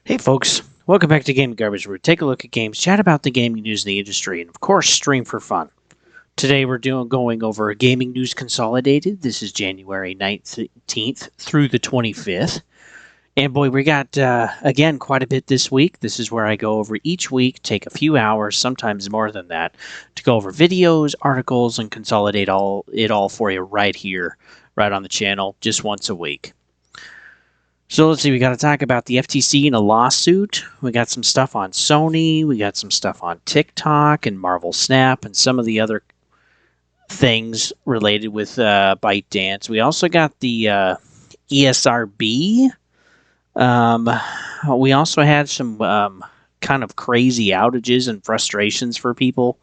Hey folks, welcome back to Gaming Garbage, where we take a look at games, chat about the gaming news in the industry, and of course, stream for fun. Today we're going over gaming news consolidated. This is January 19th through the 25th. And boy, we got, again, quite a bit this week. This is where I go over each week, take a few hours, sometimes more than that, to go over videos, articles, and consolidate it all for you right here, right on the channel, just once a week. So let's see, we got to talk about the FTC and a lawsuit. We got some stuff on Sony. We got some stuff on TikTok and Marvel Snap and some of the other things related with ByteDance. We also got the ESRB. We also had some kind of crazy outages and frustrations for people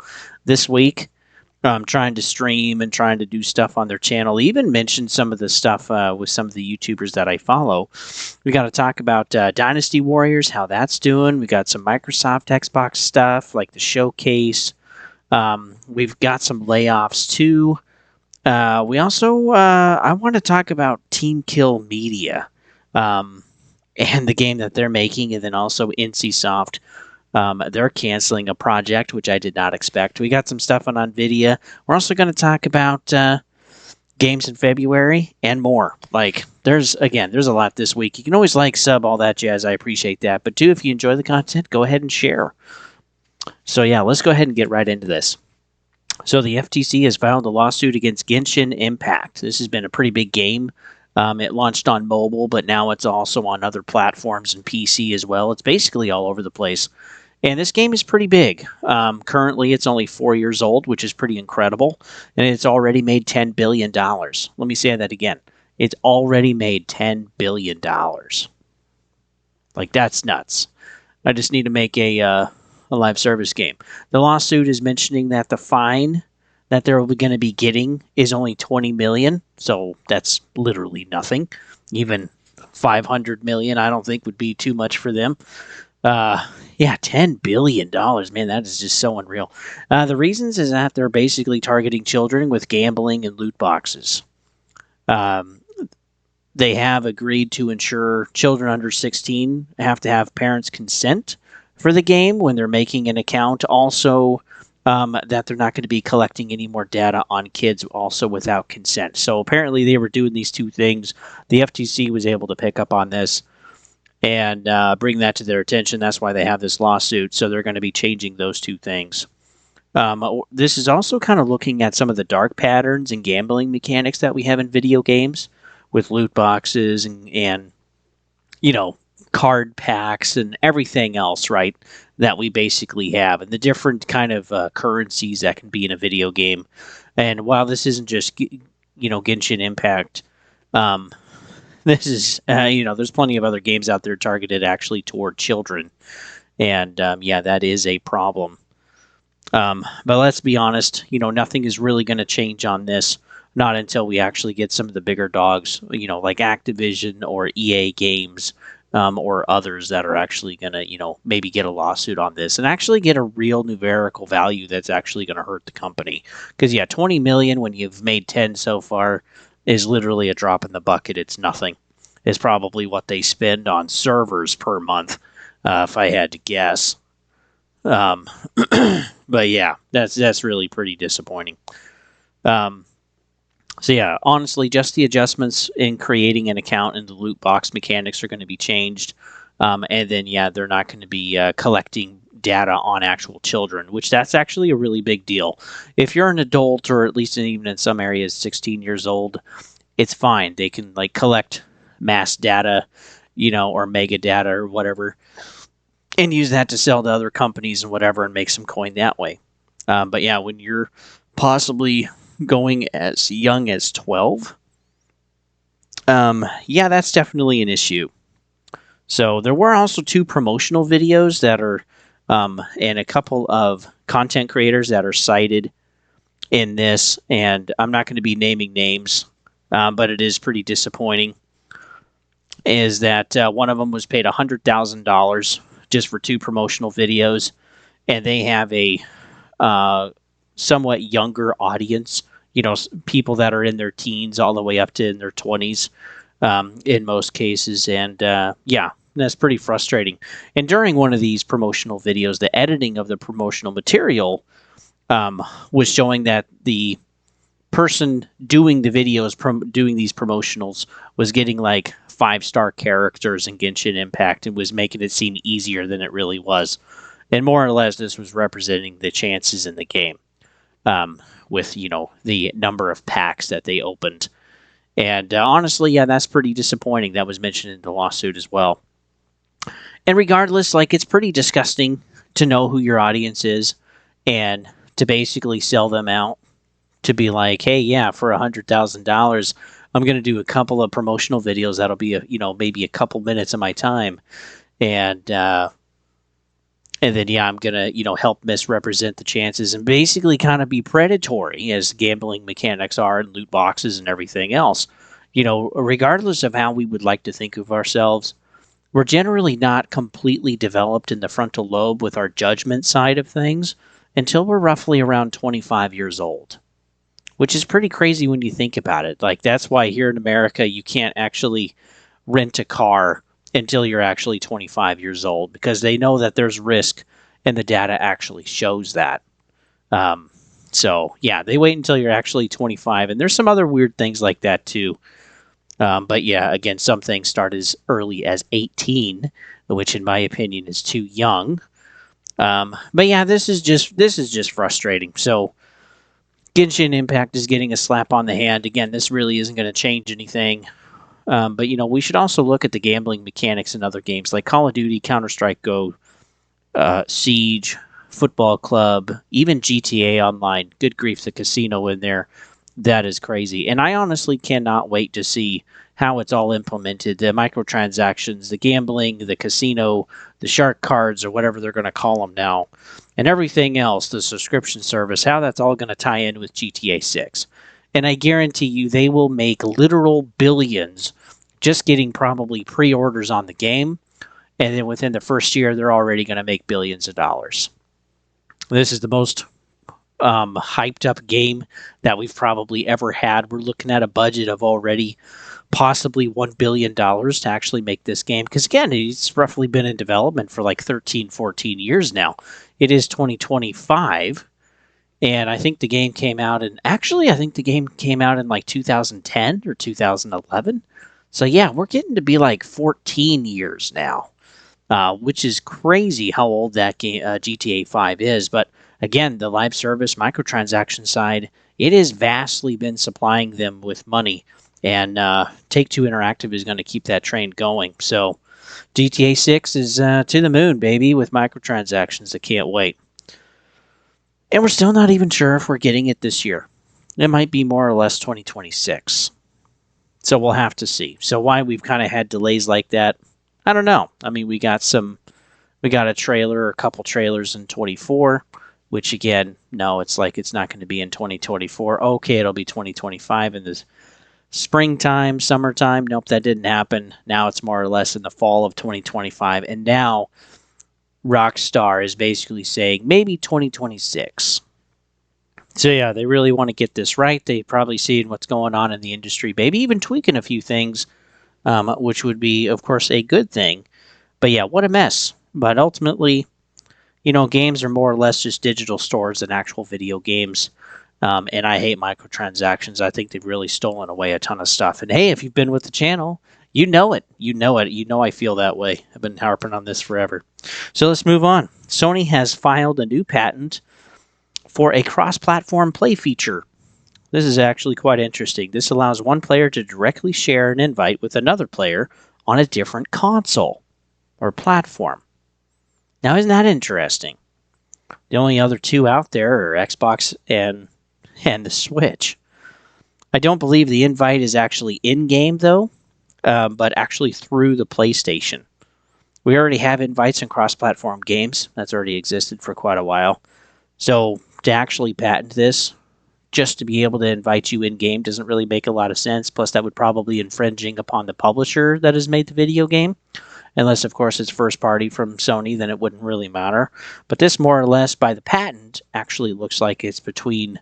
this week. Trying to stream and trying to do stuff on their channel. Even mentioned some of the stuff with some of the YouTubers that I follow. We got to talk about Dynasty Warriors, how that's doing. We got some Microsoft Xbox stuff, like the showcase. We've got some layoffs, too. We also, I want to talk about Team Kill Media and the game that they're making, and then also NCSoft. They're canceling a project, which I did not expect. We got some stuff on NVIDIA. We're also going to talk about games in February and more. Like, there's a lot this week. You can always like, sub, all that jazz. I appreciate that. But, too, if you enjoy the content, go ahead and share. So, yeah, let's go ahead and get right into this. So, the FTC has filed a lawsuit against Genshin Impact. This has been a pretty big game. It launched on mobile, but now it's also on other platforms and PC as well. It's basically all over the place. And this game is pretty big. Currently, it's only 4 years old, which is pretty incredible. And it's already made $10 billion. Let me say that again. It's already made $10 billion. Like, that's nuts. I just need to make a live service game. The lawsuit is mentioning that the fine that they're going to be getting is only $20 million. So that's literally nothing. Even $500 million, I don't think, would be too much for them. Yeah, $10 billion. Man, that is just so unreal. The reasons is that they're basically targeting children with gambling and loot boxes. They have agreed to ensure children under 16 have to have parents' consent for the game when they're making an account. Also, that they're not going to be collecting any more data on kids also without consent. So apparently they were doing these two things. The FTC was able to pick up on this and bring that to their attention. That's why they have this lawsuit. So they're going to be changing those two things. This is also kind of looking at some of the dark patterns and gambling mechanics that we have in video games with loot boxes and you know, card packs and everything else, right, that we basically have, and the different kind of currencies that can be in a video game. And while this isn't just, Genshin Impact, this is, there's plenty of other games out there targeted actually toward children. And, that is a problem. But let's be honest, nothing is really going to change on this, not until we actually get some of the bigger dogs, like Activision or EA Games, or others that are actually going to, maybe get a lawsuit on this and actually get a real numerical value that's actually going to hurt the company. Because, 20 million when you've made 10 so far is literally a drop in the bucket. It's nothing. It's probably what they spend on servers per month, if I had to guess. But yeah, that's really pretty disappointing. So honestly, just the adjustments in creating an account and the loot box mechanics are going to be changed. And then, they're not going to be collecting data on actual children, which that's actually a really big deal. If you're an adult, or at least even in some areas 16 years old, it's fine. They can collect mass data, or mega data or whatever, and use that to sell to other companies and whatever and make some coin that way. But when you're possibly going as young as 12, that's definitely an issue. So there were also 2 promotional videos that are, and a couple of content creators that are cited in this, and I'm not going to be naming names, but it is pretty disappointing, is that one of them was paid $100,000 just for 2 promotional videos, and they have a somewhat younger audience, people that are in their teens all the way up to in their 20s in most cases. And That's pretty frustrating. And during one of these promotional videos, the editing of the promotional material was showing that the person doing the videos, doing these promotionals, was getting like 5-star characters in Genshin Impact and was making it seem easier than it really was. And more or less, this was representing the chances in the game with, the number of packs that they opened. And honestly, yeah, that's pretty disappointing. That was mentioned in the lawsuit as well. And regardless, like, it's pretty disgusting to know who your audience is and to basically sell them out to be like, hey, yeah, for $100,000, I'm going to do a couple of promotional videos. That'll be maybe a couple minutes of my time. And then, yeah, I'm going to, help misrepresent the chances and basically kind of be predatory as gambling mechanics are and loot boxes and everything else. Regardless of how we would like to think of ourselves, we're generally not completely developed in the frontal lobe with our judgment side of things until we're roughly around 25 years old, which is pretty crazy when you think about it. Like, that's why here in America, you can't actually rent a car until you're actually 25 years old, because they know that there's risk and the data actually shows that. So, yeah, they wait until you're actually 25. And there's some other weird things like that, too. But yeah, again, some things start as early as 18, which in my opinion is too young. But yeah, this is just frustrating. So Genshin Impact is getting a slap on the hand. Again, this really isn't going to change anything. But we should also look at the gambling mechanics in other games like Call of Duty, Counter-Strike Go, Siege, Football Club, even GTA Online. Good grief, the casino in there. That is crazy. And I honestly cannot wait to see how it's all implemented. The microtransactions, the gambling, the casino, the shark cards, or whatever they're going to call them now, and everything else, the subscription service, how that's all going to tie in with GTA 6. And I guarantee you they will make literal billions just getting probably pre-orders on the game. And then within the first year, they're already going to make billions of dollars. This is the most hyped up game that we've probably ever had. We're looking at a budget of already possibly $1 billion to actually make this game, because again, it's roughly been in development for like 13, 14 years now. It is 2025, and I think the game came out in like 2010 or 2011. So yeah, we're getting to be like 14 years now, which is crazy how old that game GTA 5 is. But again, the live service microtransaction side, it has vastly been supplying them with money, and Take-Two Interactive is going to keep that train going. So GTA 6 is to the moon, baby, with microtransactions. I can't wait. And we're still not even sure if we're getting it this year. It might be more or less 2026. So we'll have to see. So why we've kind of had delays like that, I don't know. I mean, we got a trailer, a couple trailers in 24, which again, no, it's like it's not going to be in 2024. Okay, it'll be 2025 in the springtime, summertime. Nope, that didn't happen. Now it's more or less in the fall of 2025. And now Rockstar is basically saying maybe 2026. So yeah, they really want to get this right. They probably see what's going on in the industry, maybe even tweaking a few things, which would be, of course, a good thing. But yeah, what a mess. But ultimately, games are more or less just digital stores than actual video games. And I hate microtransactions. I think they've really stolen away a ton of stuff. And hey, if you've been with the channel, you know it. You know it. You know I feel that way. I've been harping on this forever. So let's move on. Sony has filed a new patent for a cross-platform play feature. This is actually quite interesting. This allows one player to directly share an invite with another player on a different console or platform. Now, isn't that interesting? The only other two out there are Xbox and the Switch. I don't believe the invite is actually in-game, though, but actually through the PlayStation. We already have invites in cross-platform games. That's already existed for quite a while. So to actually patent this, just to be able to invite you in-game, doesn't really make a lot of sense. Plus, that would probably be infringing upon the publisher that has made the video game. Unless, of course, it's first party from Sony, then it wouldn't really matter. But this, more or less, by the patent, actually looks like it's between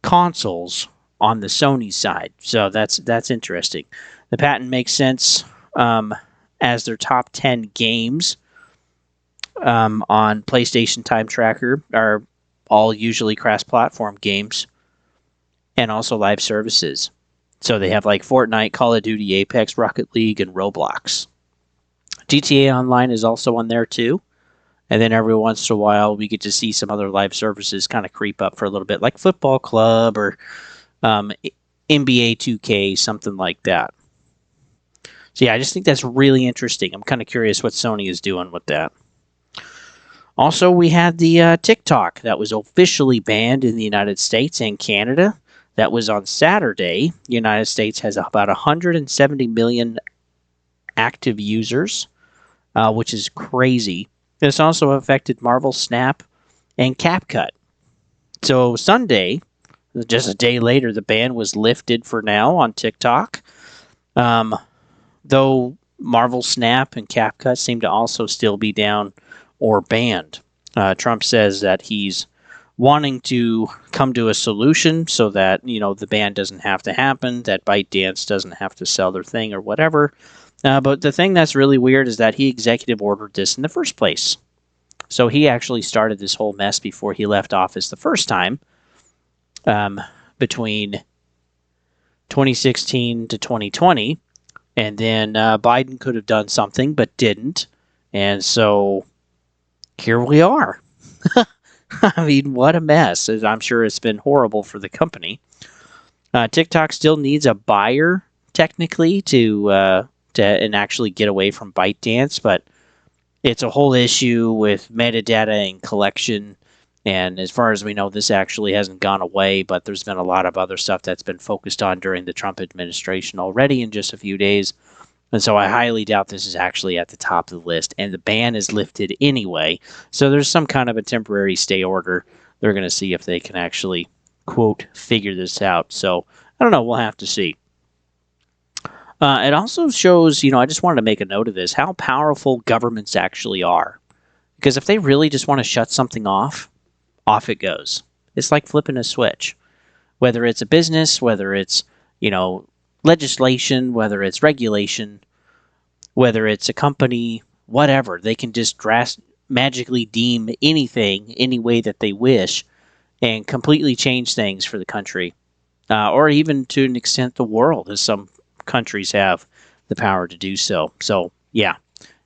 consoles on the Sony side. So that's interesting. The patent makes sense as their top 10 games on PlayStation Time Tracker are all usually cross-platform games and also live services. So they have like Fortnite, Call of Duty, Apex, Rocket League, and Roblox. GTA Online is also on there too. And then every once in a while, we get to see some other live services kind of creep up for a little bit, like Football Club or NBA 2K, something like that. So yeah, I just think that's really interesting. I'm kind of curious what Sony is doing with that. Also, we had the TikTok that was officially banned in the United States and Canada. That was on Saturday. The United States has about 170 million active users, which is crazy. This also affected Marvel Snap and CapCut. So Sunday, just a day later, the ban was lifted for now on TikTok. Though Marvel Snap and CapCut seem to also still be down or banned. Trump says that he's wanting to come to a solution so that, the ban doesn't have to happen, that ByteDance doesn't have to sell their thing or whatever. But the thing that's really weird is that he executive ordered this in the first place. So he actually started this whole mess before he left office the first time, between 2016 to 2020. And then Biden could have done something, but didn't. And so here we are. I mean, what a mess. I'm sure it's been horrible for the company. TikTok still needs a buyer, technically, to and actually get away from ByteDance, but it's a whole issue with metadata and collection. And as far as we know, this actually hasn't gone away, but there's been a lot of other stuff that's been focused on during the Trump administration already in just a few days. And so I highly doubt this is actually at the top of the list. And the ban is lifted anyway. So there's some kind of a temporary stay order. They're going to see if they can actually, quote, figure this out. So I don't know. We'll have to see. It also shows, I just wanted to make a note of this, how powerful governments actually are. Because if they really just want to shut something off it goes. It's like flipping a switch. Whether it's a business, whether it's, legislation, whether it's regulation, whether it's a company, whatever, they can just magically deem anything any way that they wish and completely change things for the country. Or even to an extent the world, as some countries have the power to do so. So, yeah,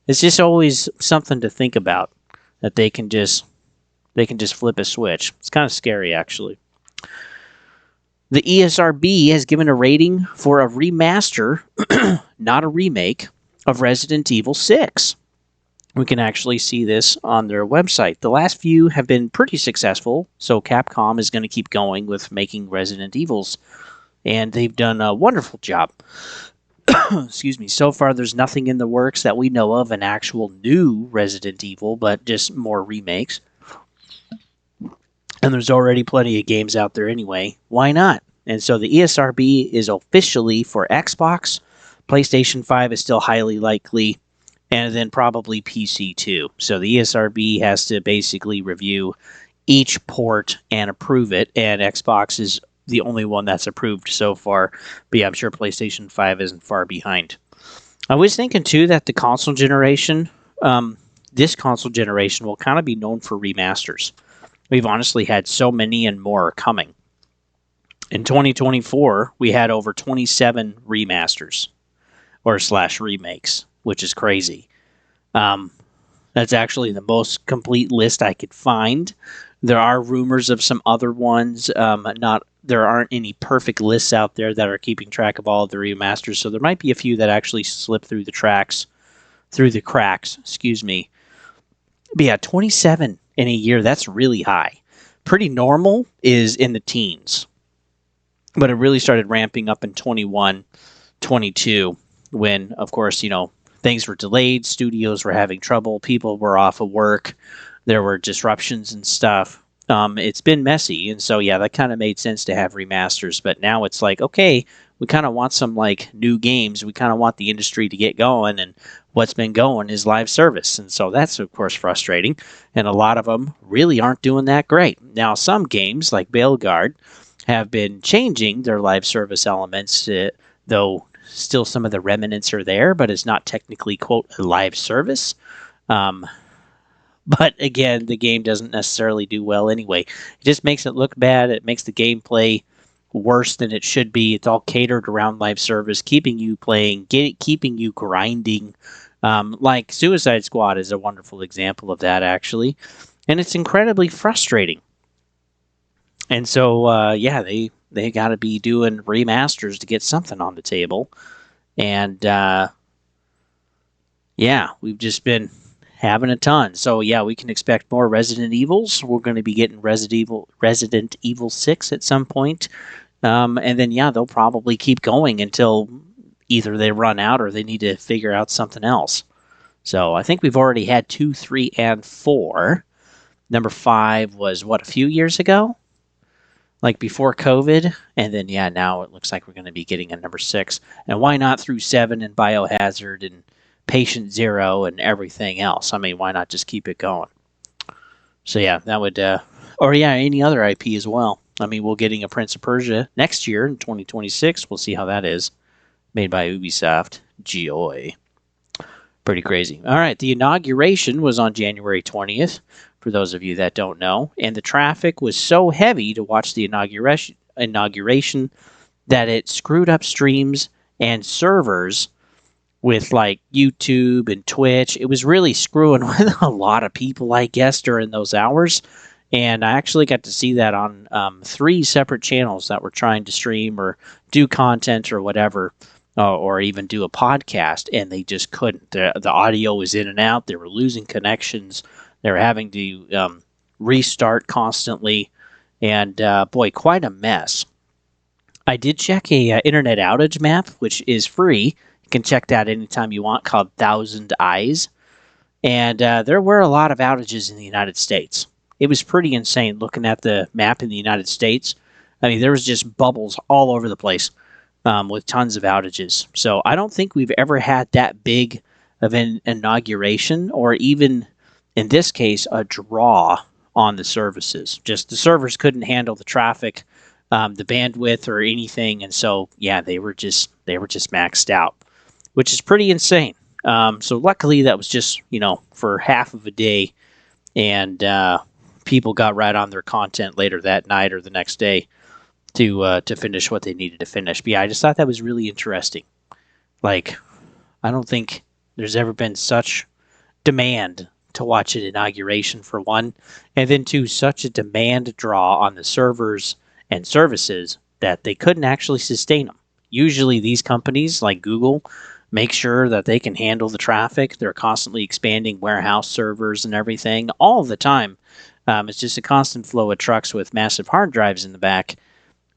it's just always something to think about, that they can just flip a switch. It's kind of scary, actually. The ESRB has given a rating for a remaster, not a remake, of Resident Evil 6. We can actually see this on their website. The last few have been pretty successful, so Capcom is going to keep going with making Resident Evils, and they've done a wonderful job. Excuse me. So far, there's nothing in the works that we know of, an actual new Resident Evil, but just more remakes. And there's already plenty of games out there anyway. Why not? And so the ESRB is officially for Xbox. PlayStation 5 is still highly likely, and then probably PC too. So the ESRB has to basically review each port and approve it, and Xbox is the only one that's approved so far. But yeah, I'm sure PlayStation 5 isn't far behind. I was thinking too that the console generation, this console generation will kind of be known for remasters. We've honestly had so many and more coming. In 2024, we had over 27 remasters or / remakes, which is crazy. That's actually the most complete list I could find. There are rumors of some other ones. There aren't any perfect lists out there that are keeping track of all of the remasters, so there might be a few that actually slip through the cracks. Excuse me. But yeah, 27 in a year, that's really high. Pretty normal is in the teens. But it really started ramping up in 21, 22, when, of course, things were delayed, studios were having trouble, people were off of work, there were disruptions and stuff. It's been messy, and so, yeah, that kind of made sense to have remasters. But now it's like, okay, we kind of want some, new games. We kind of want the industry to get going, and what's been going is live service. And so that's, of course, frustrating, and a lot of them really aren't doing that great. Now, some games, like Bailguard, have been changing their live service elements, though still some of the remnants are there, but it's not technically, quote, a live service. Um, but again, the game doesn't necessarily do well anyway. It just makes it look bad. It makes the gameplay worse than it should be. It's all catered around live service, keeping you playing, keeping you grinding. Like Suicide Squad is a wonderful example of that, actually. And it's incredibly frustrating. And so, yeah, they got to be doing remasters to get something on the table. And yeah, we've just been having a ton. So yeah, we can expect more Resident Evils. We're going to be getting Resident Evil 6 at some point. And then yeah, they'll probably keep going until either they run out or they need to figure out something else. So I think we've already had 2, 3, and 4. Number 5 was what, a few years ago? Like before COVID, and then yeah, now it looks like we're going to be getting a number 6. And why not through 7 and Biohazard and Patient Zero and everything else? I mean, why not just keep it going? So yeah, that would, or yeah, any other IP as well. I mean, we're getting a Prince of Persia next year in 2026. We'll see how that is. Made by Ubisoft. Joy. Pretty crazy. All right, the inauguration was on January 20th, for those of you that don't know, and the traffic was so heavy to watch the inauguration that it screwed up streams and servers with like YouTube and Twitch. It was really screwing with a lot of people, I guess, during those hours. And I actually got to see that on 3 separate channels that were trying to stream or do content or whatever, or even do a podcast, and they just couldn't. The audio was in and out. They were losing connections. They were having to restart constantly. And boy, quite a mess. I did check a internet outage map, which is free. You can check that anytime you want, called 1,000 Eyes. And there were a lot of outages in the United States. It was pretty insane looking at the map in the United States. I mean, there was just bubbles all over the place with tons of outages. So I don't think we've ever had that big of an inauguration, or even, in this case, a draw on the services. Just the servers couldn't handle the traffic, the bandwidth, or anything. And so, yeah, they were just maxed out, which is pretty insane. So luckily that was just, for half of a day, and people got right on their content later that night or the next day to finish what they needed to finish. But yeah, I just thought that was really interesting. Like, I don't think there's ever been such demand to watch an inauguration, for one, and then two, such a demand draw on the servers and services that they couldn't actually sustain them. Usually these companies like Google make sure that they can handle the traffic. They're constantly expanding warehouse servers and everything all the time. It's just a constant flow of trucks with massive hard drives in the back.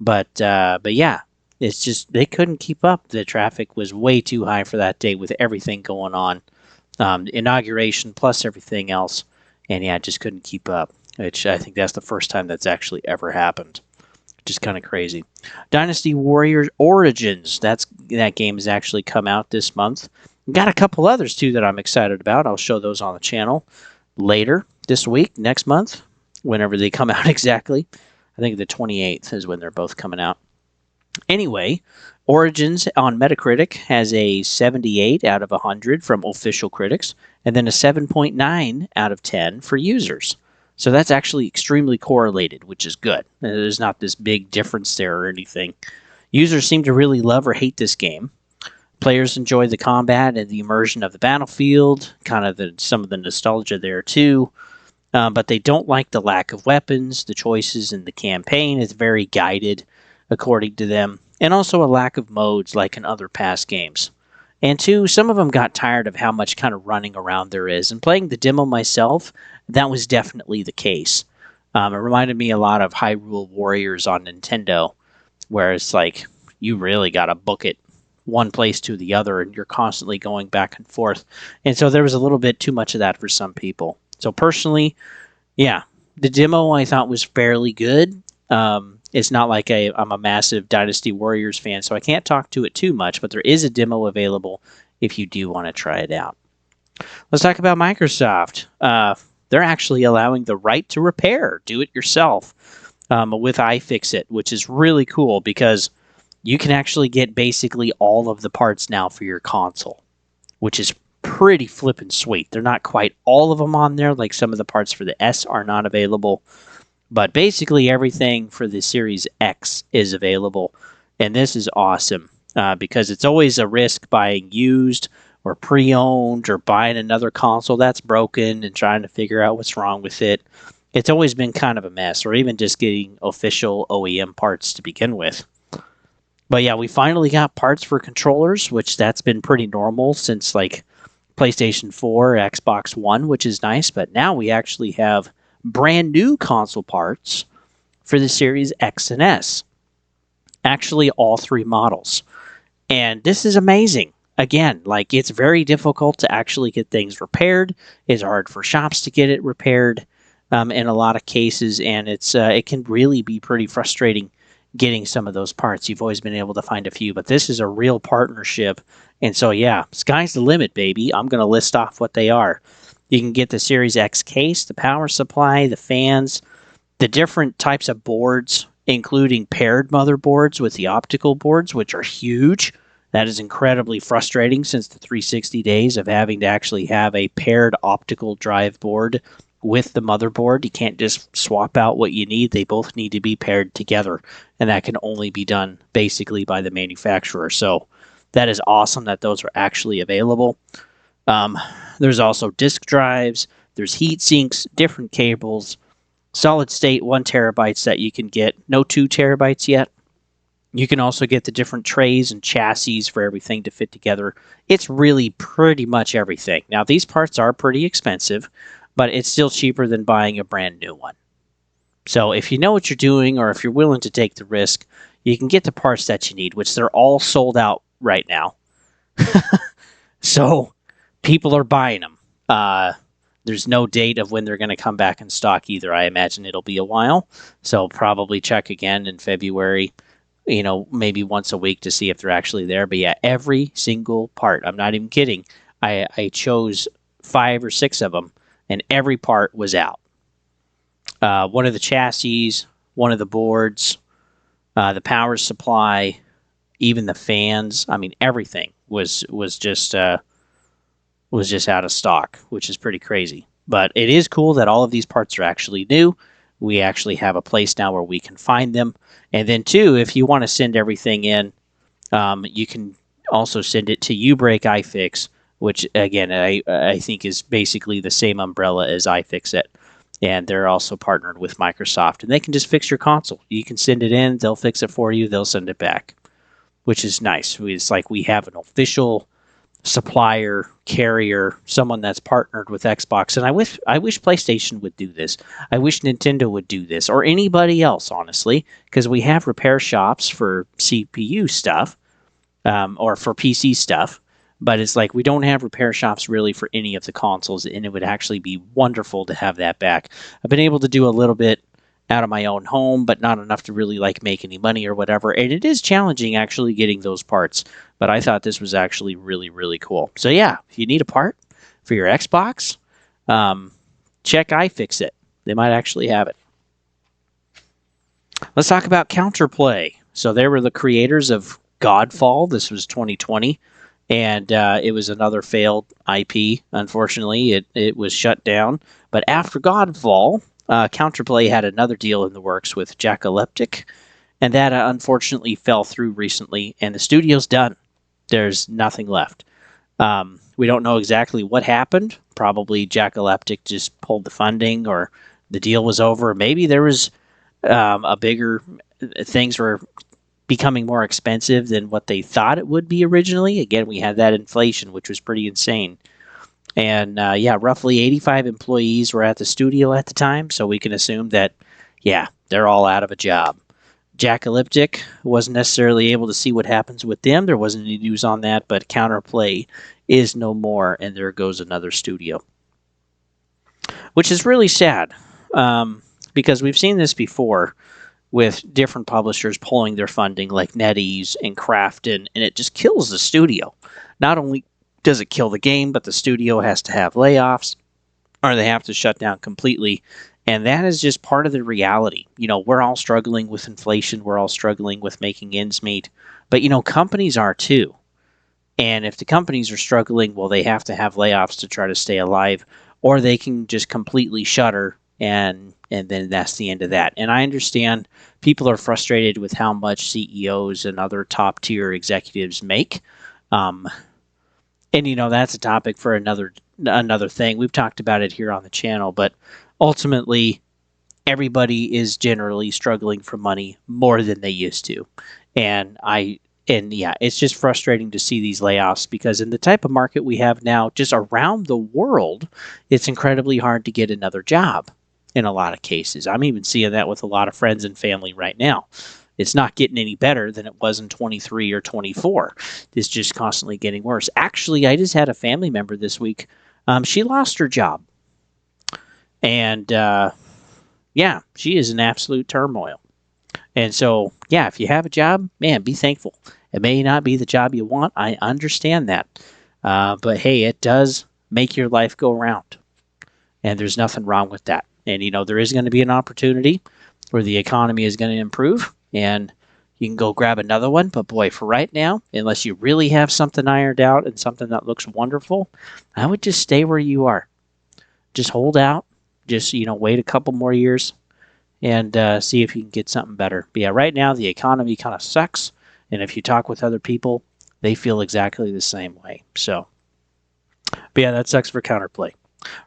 But yeah, it's just they couldn't keep up. The traffic was way too high for that day with everything going on. Inauguration plus everything else. And yeah, just couldn't keep up, which I think that's the first time that's actually ever happened. Just kind of crazy. Dynasty Warriors Origins. That game has actually come out this month. Got a couple others too that I'm excited about. I'll show those on the channel later this week, next month, whenever they come out exactly. I think the 28th is when they're both coming out. Anyway, Origins on Metacritic has a 78 out of 100 from official critics, and then a 7.9 out of 10 for users. So that's actually extremely correlated, which is good. There's not this big difference there or anything. Users seem to really love or hate this game. Players enjoy the combat and the immersion of the battlefield, kind of some of the nostalgia there too. But they don't like the lack of weapons, the choices in the campaign is very guided, according to them, and also a lack of modes like in other past games. And two, some of them got tired of how much kind of running around there is. And playing the demo myself, that was definitely the case. It reminded me a lot of Hyrule Warriors on Nintendo, where it's like you really got to book it one place to the other, and you're constantly going back and forth. And so there was a little bit too much of that for some people. So personally, yeah, the demo I thought was fairly good. It's not like I'm a massive Dynasty Warriors fan, so I can't talk to it too much, but there is a demo available if you do want to try it out. Let's talk about Microsoft. They're actually allowing the right to repair, do it yourself, with iFixit, which is really cool because you can actually get basically all of the parts now for your console, which is pretty flippin' sweet. They're not quite all of them on there, like some of the parts for the S are not available, but basically everything for the Series X is available, and this is awesome because it's always a risk buying used or pre-owned or buying another console that's broken and trying to figure out what's wrong with it. It's always been kind of a mess, or even just getting official OEM parts to begin with. But yeah, we finally got parts for controllers, which that's been pretty normal since like PlayStation 4, Xbox One, which is nice. But now we actually have brand new console parts for the Series X and S. Actually, all three models. And this is amazing. Again, like it's very difficult to actually get things repaired. It's hard for shops to get it repaired in a lot of cases, and it can really be pretty frustrating getting some of those parts. You've always been able to find a few, but this is a real partnership. And so, yeah, sky's the limit, baby. I'm going to list off what they are. You can get the Series X case, the power supply, the fans, the different types of boards, including paired motherboards with the optical boards, which are huge. That is incredibly frustrating since the 360 days of having to actually have a paired optical drive board with the motherboard. You can't just swap out what you need. They both need to be paired together, and that can only be done basically by the manufacturer. So that is awesome that those are actually available. There's also disk drives, there's heat sinks, different cables, solid state 1 terabytes that you can get, no 2 terabytes yet. You can also get the different trays and chassis for everything to fit together. It's really pretty much everything. Now, these parts are pretty expensive, but it's still cheaper than buying a brand new one. So if you know what you're doing, or if you're willing to take the risk, you can get the parts that you need, which they're all sold out right now. So people are buying them. There's no date of when they're going to come back in stock either. I imagine it'll be a while. So probably check again in February, maybe once a week to see if they're actually there. But yeah, every single part, I'm not even kidding. I chose 5 or 6 of them, and every part was out. One of the chassis, one of the boards, the power supply, even the fans. I mean, everything was just out of stock, which is pretty crazy. But it is cool that all of these parts are actually new. We actually have a place now where we can find them. And then, too, if you want to send everything in, you can also send it to Ubreak iFix, which, again, I think is basically the same umbrella as iFixit. And they're also partnered with Microsoft. And they can just fix your console. You can send it in. They'll fix it for you. They'll send it back, which is nice. It's like we have an official supplier, carrier, someone that's partnered with Xbox. And I wish PlayStation would do this. I wish Nintendo would do this, or anybody else, honestly, because we have repair shops for CPU stuff, or for PC stuff, but it's like we don't have repair shops really for any of the consoles, and it would actually be wonderful to have that back. I've been able to do a little bit out of my own home, but not enough to really like make any money or whatever. And it is challenging actually getting those parts, but I thought this was actually really, really cool. So yeah, if you need a part for your Xbox, check iFixit. They might actually have it. Let's talk about Counterplay. So they were the creators of Godfall. This was 2020, and it was another failed IP. Unfortunately, it was shut down. But after Godfall, Counterplay had another deal in the works with Jackaleptic, and that unfortunately fell through recently, and the studio's done. There's nothing left. We don't know exactly what happened. Probably Jackaleptic just pulled the funding, or the deal was over. Maybe there was things were becoming more expensive than what they thought it would be originally. Again, we had that inflation, which was pretty insane. And roughly 85 employees were at the studio at the time, so we can assume that, they're all out of a job. Jackaleptic wasn't necessarily able to see what happens with them. There wasn't any news on that, but Counterplay is no more, and there goes another studio. Which is really sad, because we've seen this before with different publishers pulling their funding, like NetEase and Krafton, and it just kills the studio. Not only does it kill the game, but the studio has to have layoffs, or they have to shut down completely. And that is just part of the reality. We're all struggling with inflation. We're all struggling with making ends meet. But, companies are too. And if the companies are struggling, well, they have to have layoffs to try to stay alive, or they can just completely shutter, and then that's the end of that. And I understand people are frustrated with how much CEOs and other top tier executives make. Um, and that's a topic for another thing. We've talked about it here on the channel, but ultimately everybody is generally struggling for money more than they used to. And yeah, it's just frustrating to see these layoffs because in the type of market we have now, just around the world, it's incredibly hard to get another job in a lot of cases. I'm even seeing that with a lot of friends and family right now. It's not getting any better than it was in 23 or 24. It's just constantly getting worse. Actually, I just had a family member this week. She lost her job. And yeah, she is in absolute turmoil. And so, yeah, if you have a job, man, be thankful. It may not be the job you want. I understand that. But hey, it does make your life go round. And there's nothing wrong with that. And, there is going to be an opportunity where the economy is going to improve and you can go grab another one. But boy, for right now, unless you really have something ironed out and something that looks wonderful, I would just stay where you are. Just hold out. Just, wait a couple more years and see if you can get something better. But yeah, right now the economy kind of sucks. And if you talk with other people, they feel exactly the same way. So, but yeah, that sucks for Counterplay.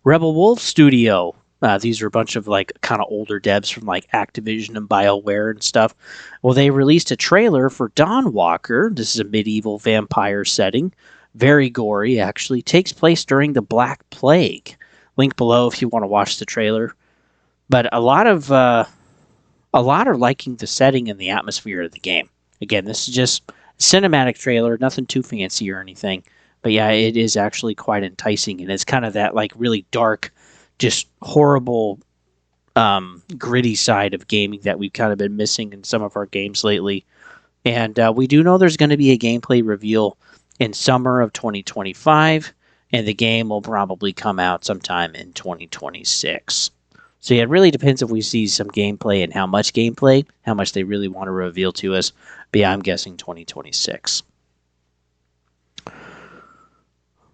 Rebel Wolf Studio. These are a bunch of kind of older devs from Activision and BioWare and stuff. Well, they released a trailer for Dawnwalker. This is a medieval vampire setting. Very gory, actually. Takes place during the Black Plague. Link below if you want to watch the trailer. But a lot are liking the setting and the atmosphere of the game. Again, this is just a cinematic trailer, nothing too fancy or anything. But yeah, it is actually quite enticing, and it's kind of that really dark, just horrible, gritty side of gaming that we've kind of been missing in some of our games lately. And we do know there's going to be a gameplay reveal in summer of 2025, and the game will probably come out sometime in 2026. So yeah, it really depends if we see some gameplay and how much gameplay, how much they really want to reveal to us. But yeah, I'm guessing 2026.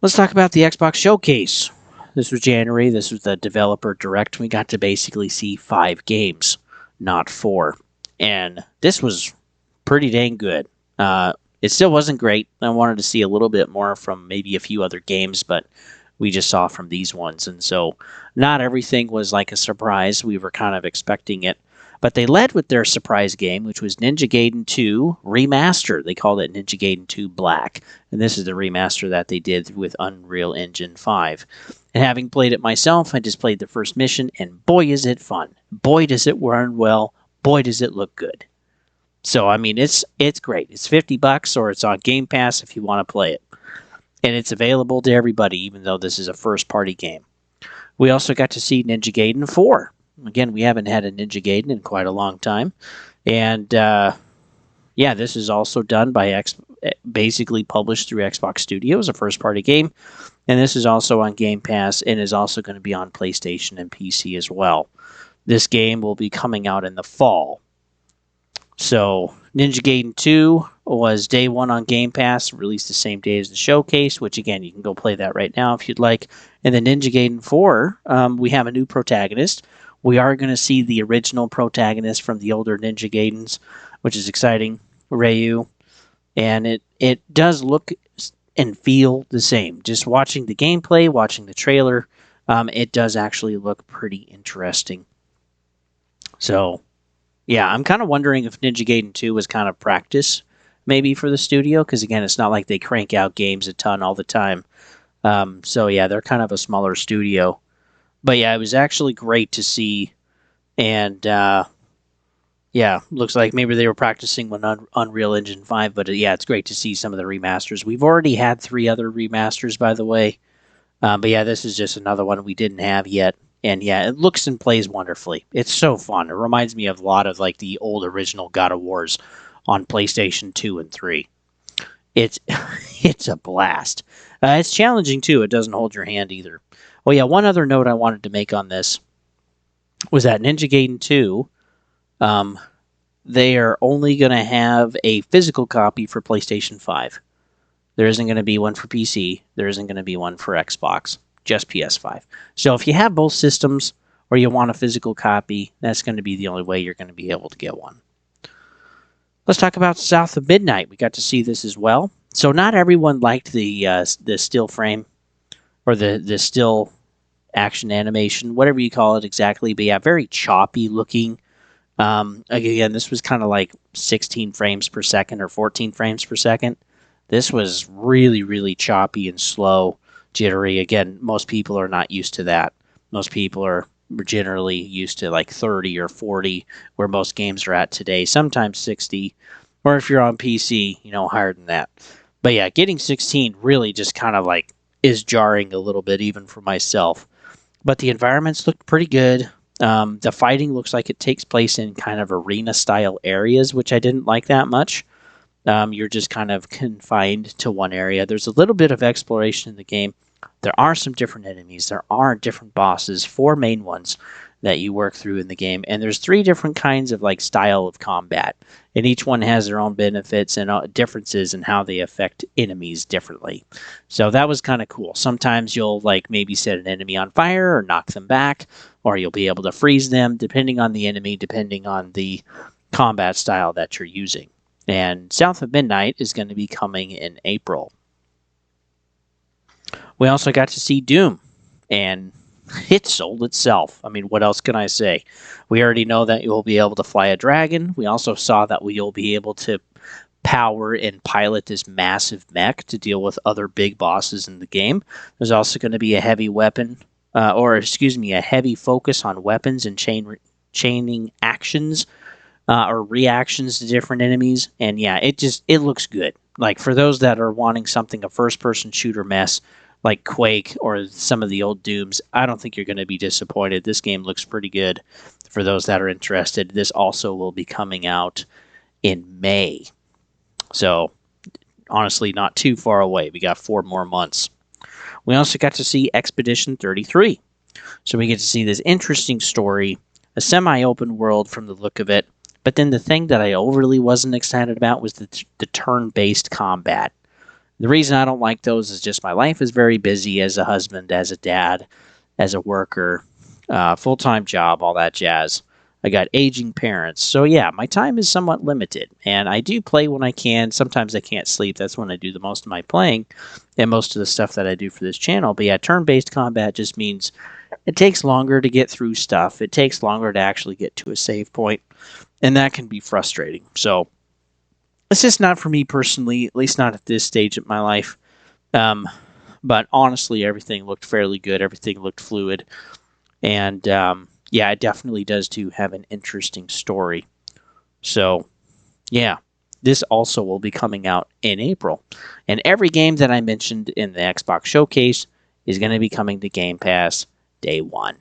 Let's talk about the Xbox Showcase. This was January. This was the developer direct. We got to basically see 5 games, not 4. And this was pretty dang good. It still wasn't great. I wanted to see a little bit more from maybe a few other games, but we just saw from these ones. And so not everything was like a surprise. We were kind of expecting it. But they led with their surprise game, which was Ninja Gaiden 2 Remaster. They called it Ninja Gaiden 2 Black. And this is the remaster that they did with Unreal Engine 5. And having played it myself, I just played the first mission, and boy, is it fun. Boy, does it run well. Boy, does it look good. So, I mean, it's great. It's $50, or it's on Game Pass if you want to play it. And it's available to everybody, even though this is a first-party game. We also got to see Ninja Gaiden 4. Again, we haven't had a Ninja Gaiden in quite a long time. And, yeah, this is also done by basically published through Xbox Studios, a first-party game. And this is also on Game Pass and is also going to be on PlayStation and PC as well. This game will be coming out in the fall. So, Ninja Gaiden 2 was day 1 on Game Pass, released the same day as the showcase, which again, you can go play that right now if you'd like. And then Ninja Gaiden 4, we have a new protagonist. We are going to see the original protagonist from the older Ninja Gaidens, which is exciting, Ryu. And it does look and feel the same. Just watching the gameplay, watching the trailer, it does actually look pretty interesting. So, yeah, I'm kind of wondering if Ninja Gaiden 2 was kind of practice, maybe, for the studio, because, again, it's not like they crank out games a ton all the time. So, yeah, they're kind of a smaller studio. But, yeah, it was actually great to see, and, yeah, looks like maybe they were practicing with Unreal Engine 5, but, yeah, it's great to see some of the remasters. We've already had 3 other remasters, by the way, but, yeah, this is just another one we didn't have yet. And yeah, it looks and plays wonderfully. It's so fun. It reminds me of a lot of the old original God of Wars on PlayStation 2 and 3. It's it's a blast. It's challenging too. It doesn't hold your hand either. Oh yeah, one other note I wanted to make on this was that Ninja Gaiden 2, they are only going to have a physical copy for PlayStation 5. There isn't going to be one for PC. There isn't going to be one for Xbox. Just PS5. So if you have both systems or you want a physical copy, that's going to be the only way you're going to be able to get one. Let's talk about South of Midnight. We got to see this as well. So not everyone liked the still frame or the still action animation, whatever you call it exactly. But yeah, very choppy looking. Again, this was kind of like 16 frames per second or 14 frames per second. This was really, really choppy and slow, jittery. Again, most people are not used to that. Most people are generally used to like 30 or 40, where most games are at today, sometimes 60, or if you're on PC, higher than that. But yeah, getting 16 really just kind of like is jarring a little bit, even for myself. But the environments look pretty good. The fighting looks like it takes place in kind of arena-style areas, which I didn't like that much. You're just kind of confined to one area. There's a little bit of exploration in the game. There are some different enemies. There are different bosses, 4 main ones that you work through in the game. And there's 3 different kinds of like style of combat. And each one has their own benefits and differences in how they affect enemies differently. So that was kind of cool. Sometimes you'll like maybe set an enemy on fire or knock them back, or you'll be able to freeze them depending on the enemy, depending on the combat style that you're using. And South of Midnight is going to be coming in April. We also got to see Doom, and it sold itself. I mean, what else can I say? We already know that you'll be able to fly a dragon. We also saw that you'll be able to power and pilot this massive mech to deal with other big bosses in the game. There's also going to be a heavy a heavy focus on weapons and chaining actions or reactions to different enemies. And yeah, it looks good. Like for those that are wanting something, a first-person shooter mess like Quake or some of the old Dooms, I don't think you're going to be disappointed. This game looks pretty good for those that are interested. This also will be coming out in May. So honestly, not too far away. We got 4 more months. We also got to see Expedition 33. So we get to see this interesting story, a semi-open world from the look of it. But then the thing that I overly wasn't excited about was the turn-based combat. The reason I don't like those is just my life is very busy as a husband, as a dad, as a worker, full-time job, all that jazz. I got aging parents. So yeah, my time is somewhat limited. And I do play when I can. Sometimes I can't sleep. That's when I do the most of my playing and most of the stuff that I do for this channel. But yeah, turn-based combat just means it takes longer to get through stuff. It takes longer to actually get to a save point. And that can be frustrating. So it's just not for me personally, at least not at this stage of my life. But honestly, everything looked fairly good. Everything looked fluid. And yeah, it definitely does too have an interesting story. So yeah, this also will be coming out in April. And every game that I mentioned in the Xbox Showcase is going to be coming to Game Pass day 1.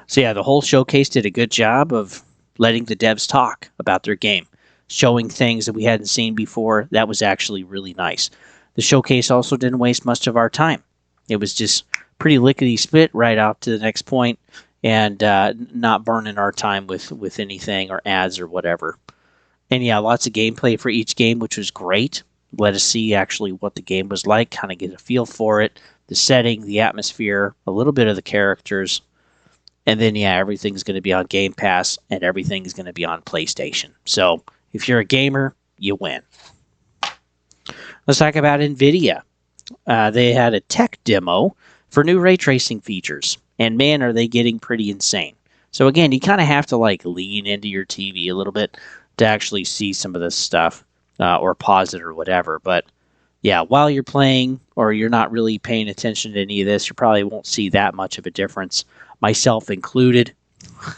So yeah, the whole showcase did a good job of letting the devs talk about their game, showing things that we hadn't seen before. That was actually really nice. The showcase also didn't waste much of our time. It was just pretty lickety-split right out to the next point and not burning our time with anything or ads or whatever. And yeah, lots of gameplay for each game, which was great. Let us see actually what the game was like, kind of get a feel for it, the setting, the atmosphere, a little bit of the characters. And then, yeah, everything's going to be on Game Pass, and everything's going to be on PlayStation. So, if you're a gamer, you win. Let's talk about NVIDIA. They had a tech demo for new ray tracing features. And man, are they getting pretty insane. So, again, you kind of have to, like, lean into your TV a little bit to actually see some of this stuff, or pause it or whatever. But, yeah, while you're playing, or you're not really paying attention to any of this, you probably won't see that much of a difference. Myself included.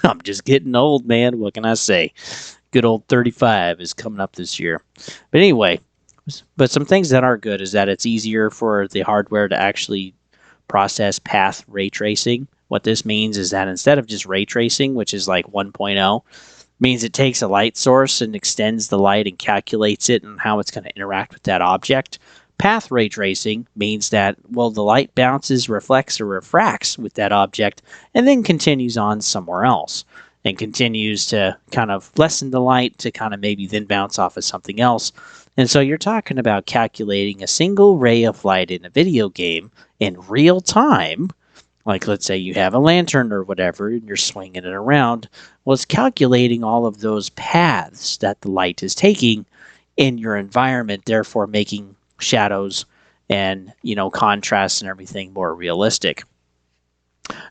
I'm just getting old, man. What can I say? Good old 35 is coming up this year. But anyway, but some things that are good is that it's easier for the hardware to actually process path ray tracing. What this means is that instead of just ray tracing, which is like 1.0, means it takes a light source and extends the light and calculates it and how it's going to interact with that object. Path ray tracing means that, well, the light bounces, reflects, or refracts with that object and then continues on somewhere else. and continues to kind of lessen the light to kind of maybe then bounce off of something else. And so you're talking about calculating a single ray of light in a video game in real time. Like, let's say you have a lantern or whatever, and you're swinging it around. Well, it's calculating all of those paths that the light is taking in your environment, therefore making shadows and, contrast and everything more realistic.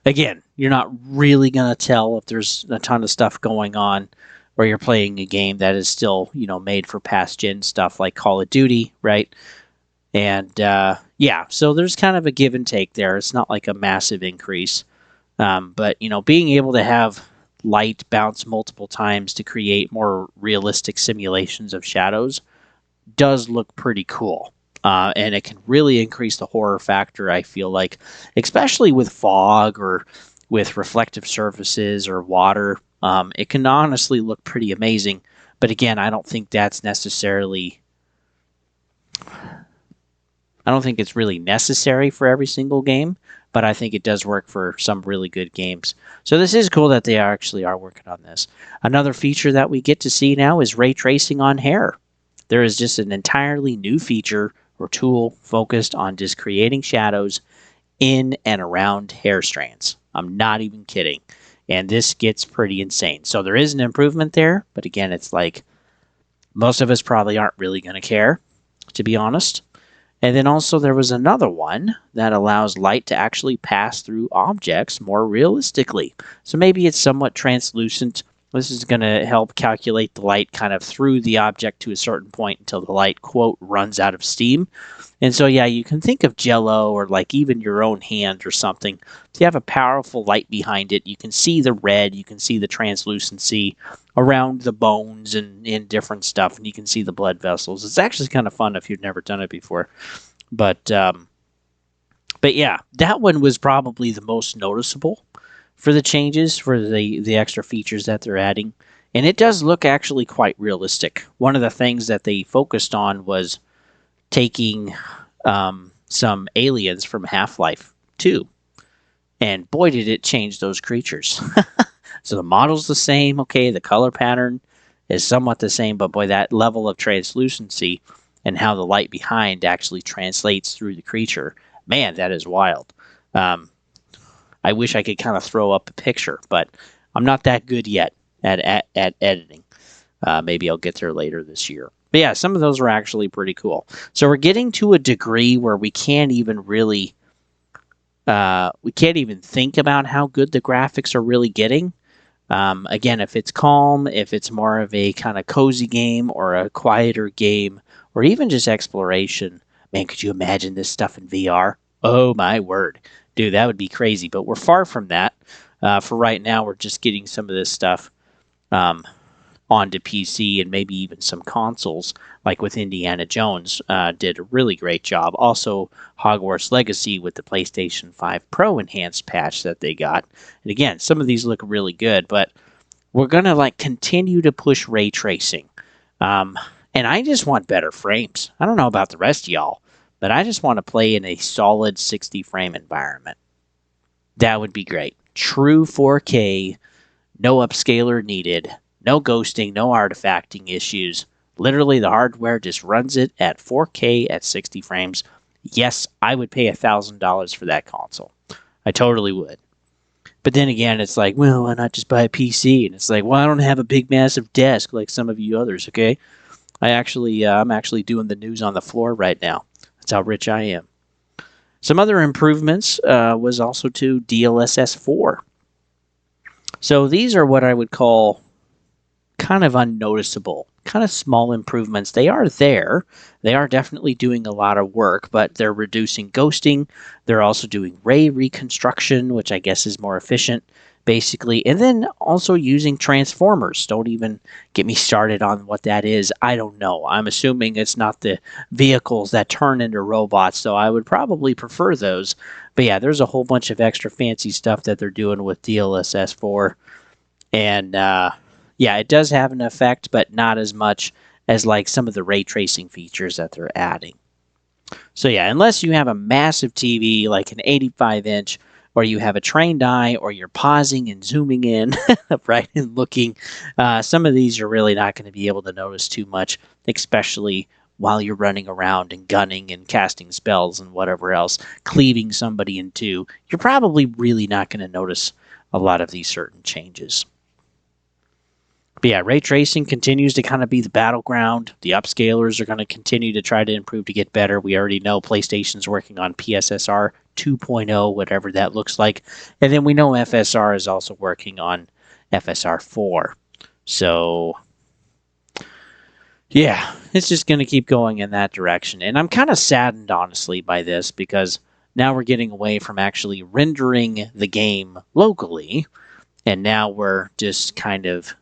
Again, you're not really going to tell if there's a ton of stuff going on, or you're playing a game that is still, made for past gen stuff like Call of Duty, right? And so there's kind of a give and take there. It's not like a massive increase. But, being able to have light bounce multiple times to create more realistic simulations of shadows does look pretty cool. And it can really increase the horror factor, I feel like, especially with fog or with reflective surfaces or water. It can honestly look pretty amazing. But again, I don't think it's really necessary for every single game, but I think it does work for some really good games. So this is cool that they actually are working on this. Another feature that we get to see now is ray tracing on hair. There is just an entirely new feature or tool focused on just creating shadows in and around hair strands. I'm not even kidding. And this gets pretty insane. So there is an improvement there, but again, it's like most of us probably aren't really going to care, to be honest. And then also there was another one that allows light to actually pass through objects more realistically. So maybe it's somewhat translucent. This is going to help calculate the light kind of through the object to a certain point until the light, quote, runs out of steam. And so, yeah, you can think of Jell-O or like even your own hand or something. If you have a powerful light behind it, you can see the red, you can see the translucency around the bones and in different stuff, and you can see the blood vessels. It's actually kind of fun if you've never done it before. But yeah, that one was probably the most noticeable for the changes, for the extra features that they're adding. And it does look actually quite realistic. One of the things that they focused on was taking some aliens from Half-Life 2. And boy, did it change those creatures. So the model's the same, okay, the color pattern is somewhat the same, but boy, that level of translucency and how the light behind actually translates through the creature, man, that is wild. I wish I could kind of throw up a picture, but I'm not that good yet at editing. Maybe I'll get there later this year. But yeah, some of those are actually pretty cool. So we're getting to a degree where we can't even think about how good the graphics are really getting. Again, if it's calm, if it's more of a kind of cozy game or a quieter game, or even just exploration, man, could you imagine this stuff in VR? Oh my word. Dude, that would be crazy. But we're far from that. For right now, we're just getting some of this stuff onto PC and maybe even some consoles, like with Indiana Jones, did a really great job. Also, Hogwarts Legacy with the PlayStation 5 Pro enhanced patch that they got. And again, some of these look really good, but we're going to continue to push ray tracing. And I just want better frames. I don't know about the rest of y'all, but I just want to play in a solid 60 frame environment. That would be great. True 4K, no upscaler needed. No ghosting, no artifacting issues. Literally, the hardware just runs it at 4K at 60 frames. Yes, I would pay $1,000 for that console. I totally would. But then again, it's like, well, why not just buy a PC? And it's like, well, I don't have a big, massive desk like some of you others, okay? I'm actually doing the news on the floor right now. That's how rich I am. Some other improvements was also to DLSS 4. So these are what I would call kind of unnoticeable, kind of small improvements. They are there. They are definitely doing a lot of work, but they're reducing ghosting. They're also doing ray reconstruction, which I guess is more efficient, basically. And then also using transformers. Don't even get me started on what that is. I don't know. I'm assuming it's not the vehicles that turn into robots, so I would probably prefer those. But yeah, there's a whole bunch of extra fancy stuff that they're doing with DLSS 4. And yeah, it does have an effect, but not as much as like some of the ray tracing features that they're adding. So yeah, unless you have a massive TV, like an 85-inch or you have a trained eye, or you're pausing and zooming in, right, and looking, some of these you're really not going to be able to notice too much, especially while you're running around and gunning and casting spells and whatever else, cleaving somebody in two. You're probably really not going to notice a lot of these certain changes. But yeah, ray tracing continues to kind of be the battleground. The upscalers are going to continue to try to improve to get better. We already know PlayStation's working on PSSR 2.0, whatever that looks like. And then we know FSR is also working on FSR 4. So, yeah, it's just going to keep going in that direction. And I'm kind of saddened, honestly, by this because now we're getting away from actually rendering the game locally. And now we're just kind of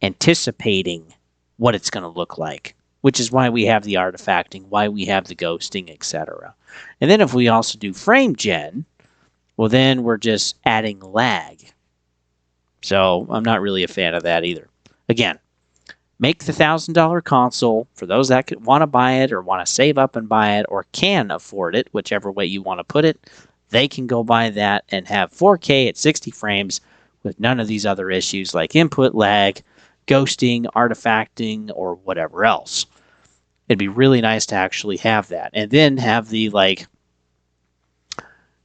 anticipating what it's going to look like, which is why we have the artifacting, why we have the ghosting, etc. And then if we also do frame gen, well, then we're just adding lag. So I'm not really a fan of that either. Again, make the $1,000 console for those that want to buy it or want to save up and buy it or can afford it, whichever way you want to put it. They can go buy that and have 4K at 60 frames with none of these other issues like input lag, ghosting, artifacting, or whatever else. It'd be really nice to actually have that. And then have the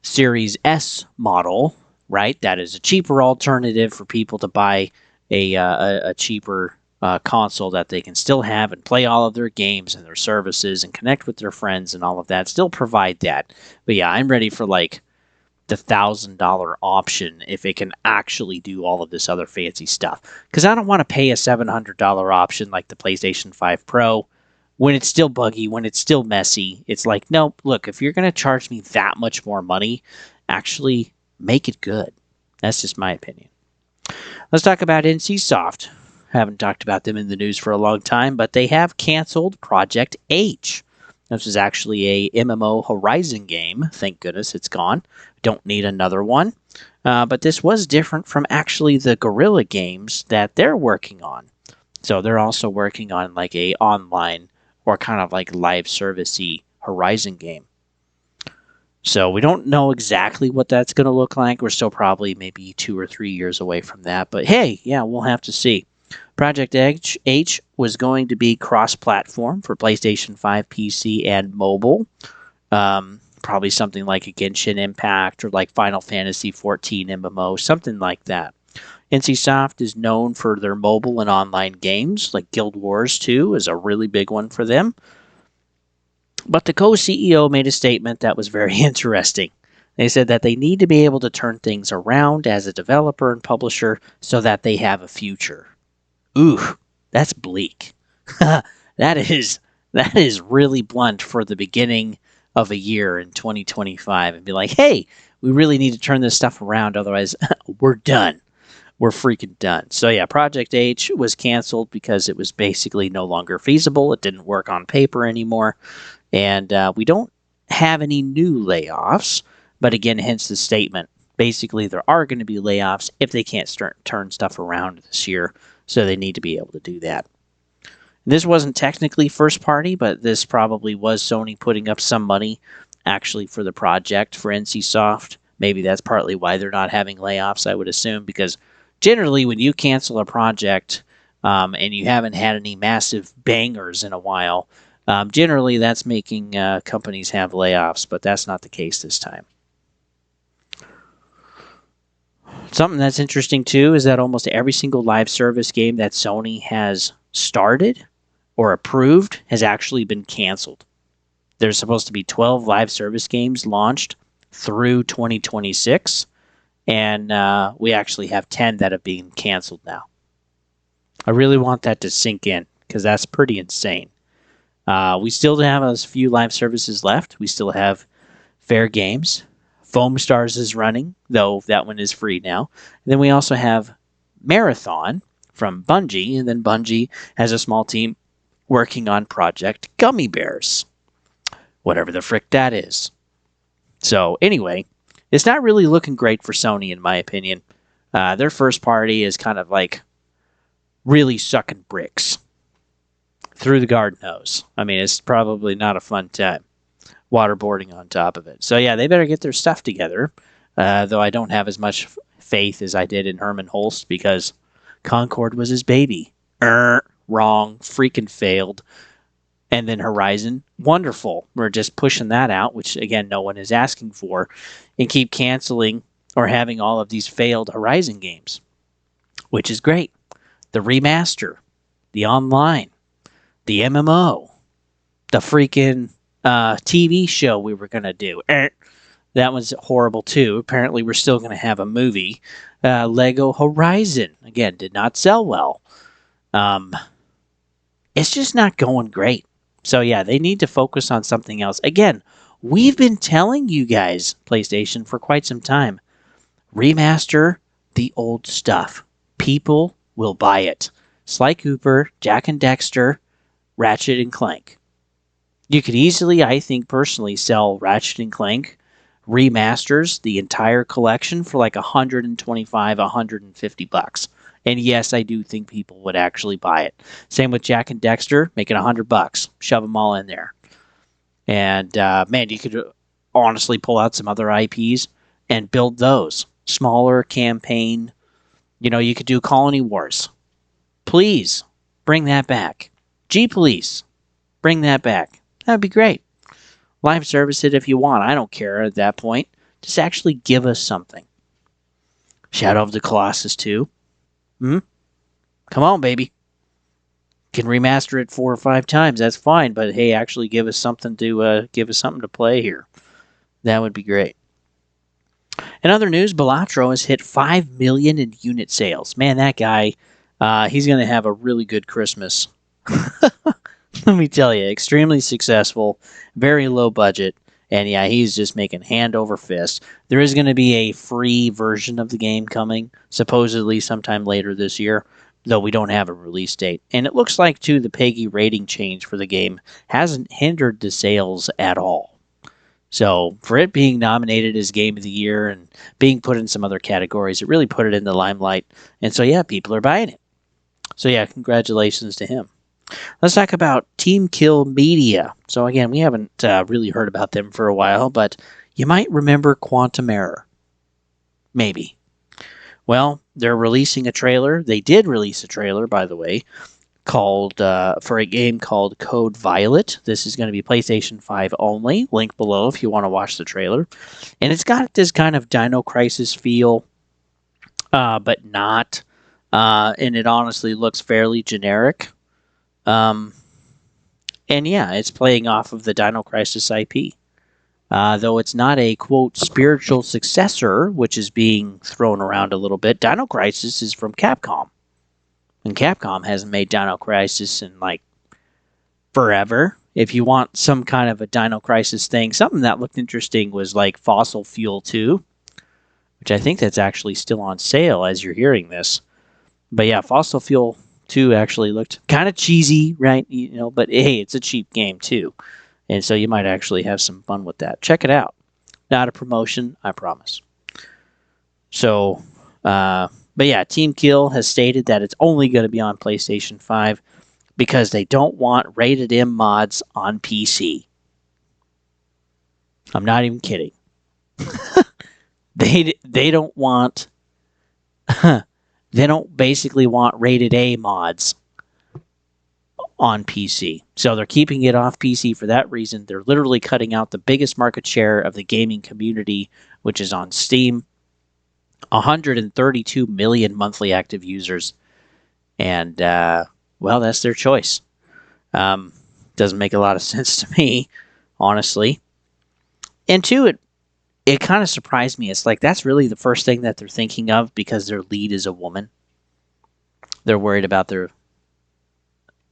Series S model, right? That is a cheaper alternative for people to buy a cheaper console that they can still have and play all of their games and their services and connect with their friends and all of that. Still provide that. But yeah, I'm ready for the $1,000 option if it can actually do all of this other fancy stuff. Because I don't want to pay a $700 option like the PlayStation 5 Pro when it's still buggy, when it's still messy. It's like, no, look, if you're going to charge me that much more money, actually make it good. That's just my opinion. Let's talk about NCSoft. Haven't talked about them in the news for a long time, but they have canceled Project H. This is actually a MMO Horizon game. Thank goodness it's gone. Don't need another one. But this was different from actually the Guerrilla games that they're working on. So they're also working on a online or kind of live service-y Horizon game. So we don't know exactly what that's going to look like. We're still probably maybe 2 or 3 years away from that. But hey, yeah, we'll have to see. Project H was going to be cross-platform for PlayStation 5, PC, and mobile. Probably something like a Genshin Impact or like Final Fantasy XIV MMO, something like that. NCSoft is known for their mobile and online games, like Guild Wars 2 is a really big one for them. But the co-CEO made a statement that was very interesting. They said that they need to be able to turn things around as a developer and publisher so that they have a future. Ooh, that's bleak. That is really blunt for the beginning of a year in 2025 and be like, hey, we really need to turn this stuff around. Otherwise, we're done. We're freaking done. So yeah, Project H was canceled because it was basically no longer feasible. It didn't work on paper anymore. And we don't have any new layoffs. But again, hence the statement. Basically, there are going to be layoffs if they can't turn stuff around this year. So they need to be able to do that. This wasn't technically first party, but this probably was Sony putting up some money actually for the project for NCSoft. Maybe that's partly why they're not having layoffs, I would assume, because generally when you cancel a project and you haven't had any massive bangers in a while, generally that's making companies have layoffs, but that's not the case this time. Something that's interesting too is that almost every single live service game that Sony has started or approved has actually been canceled. There's supposed to be 12 live service games launched through 2026, and we actually have 10 that have been canceled now. I really want that to sink in because that's pretty insane. We still have a few live services left. We still have Fair Games. Foam Stars is running, though that one is free now. And then we also have Marathon from Bungie, and then Bungie has a small team working on Project Gummy Bears. Whatever the frick that is. So anyway, it's not really looking great for Sony in my opinion. Their first party is kind of like really sucking bricks through the garden hose. I mean, it's probably not a fun time. Waterboarding on top of it. So yeah, they better get their stuff together. though I don't have as much faith as I did in Herman Holst because Concord was his baby. Wrong. Freaking failed. And then Horizon, wonderful. We're just pushing that out, which again, no one is asking for, and keep canceling or having all of these failed Horizon games, which is great. The remaster, the online, the MMO, the freaking TV show we were going to do. That was horrible too. Apparently, we're still going to have a movie. Lego Horizon, again, did not sell well. It's just not going great. So yeah, they need to focus on something else. Again, we've been telling you guys, PlayStation, for quite some time, remaster the old stuff. People will buy it. Sly Cooper, Jack and Dexter, Ratchet and Clank. You could easily, I think personally, sell Ratchet and Clank remasters, the entire collection, for like $125, $150. And yes, I do think people would actually buy it. Same with Jack and Dexter, make it $100. Shove them all in there. And man, you could honestly pull out some other IPs and build those. Smaller campaign. You know, you could do Colony Wars. Please, bring that back. G-Police, bring that back. That'd be great. Live service it if you want. I don't care at that point. Just actually give us something. Shadow of the Colossus 2. Come on, baby. Can remaster it 4 or 5 times. That's fine. But hey, actually give us something to play here. That would be great. In other news, Balatro has hit 5 million in unit sales. Man, that guy, he's going to have a really good Christmas. Let me tell you, extremely successful, very low budget, and yeah, he's just making hand over fist. There is going to be a free version of the game coming, supposedly sometime later this year, though we don't have a release date. And it looks like, too, the PEGI rating change for the game hasn't hindered the sales at all. So, for it being nominated as Game of the Year and being put in some other categories, it really put it in the limelight. And so, yeah, people are buying it. So, yeah, congratulations to him. Let's talk about Team Kill Media. So again, we haven't really heard about them for a while, but you might remember Quantum Error. Maybe. Well, they're releasing a trailer. They did release a trailer, by the way, called for a game called Code Violet. This is going to be PlayStation 5 only. Link below if you want to watch the trailer. And it's got this kind of Dino Crisis feel, but not. And it honestly looks fairly generic. And yeah, it's playing off of the Dino Crisis IP. Though it's not a, quote, spiritual successor, which is being thrown around a little bit. Dino Crisis is from Capcom. And Capcom hasn't made Dino Crisis in, like, forever. If you want some kind of a Dino Crisis thing, something that looked interesting was, like, Fossil Fuel 2, which I think that's actually still on sale as you're hearing this. But yeah, Fossil Fuel 2 actually looked kind of cheesy, right? You know, but hey, it's a cheap game too. And so you might actually have some fun with that. Check it out. Not a promotion, I promise. So, but yeah, Team Kill has stated that it's only going to be on PlayStation 5 because they don't want rated M mods on PC. I'm not even kidding. They don't want they don't basically want rated A mods on PC. So they're keeping it off PC for that reason. They're literally cutting out the biggest market share of the gaming community, which is on Steam. 132 million monthly active users. And, well, that's their choice. Doesn't make a lot of sense to me, honestly. And two, it kind of surprised me. It's like that's really the first thing that they're thinking of because their lead is a woman. They're worried about the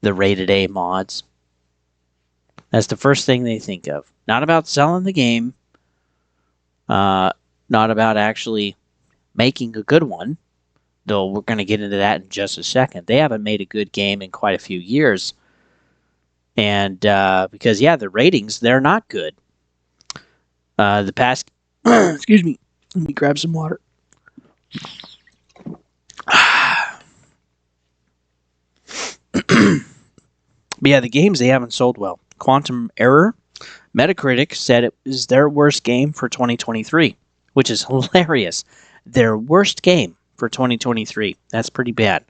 rated A mods. That's the first thing they think of. Not about selling the game. Not about actually making a good one. Though we're going to get into that in just a second. They haven't made a good game in quite a few years. And because, yeah, the ratings, they're not good. The past... excuse me. Let me grab some water. But yeah, the games, they haven't sold well. Quantum Error, Metacritic said it was their worst game for 2023. which is hilarious. Their worst game for 2023. That's pretty bad.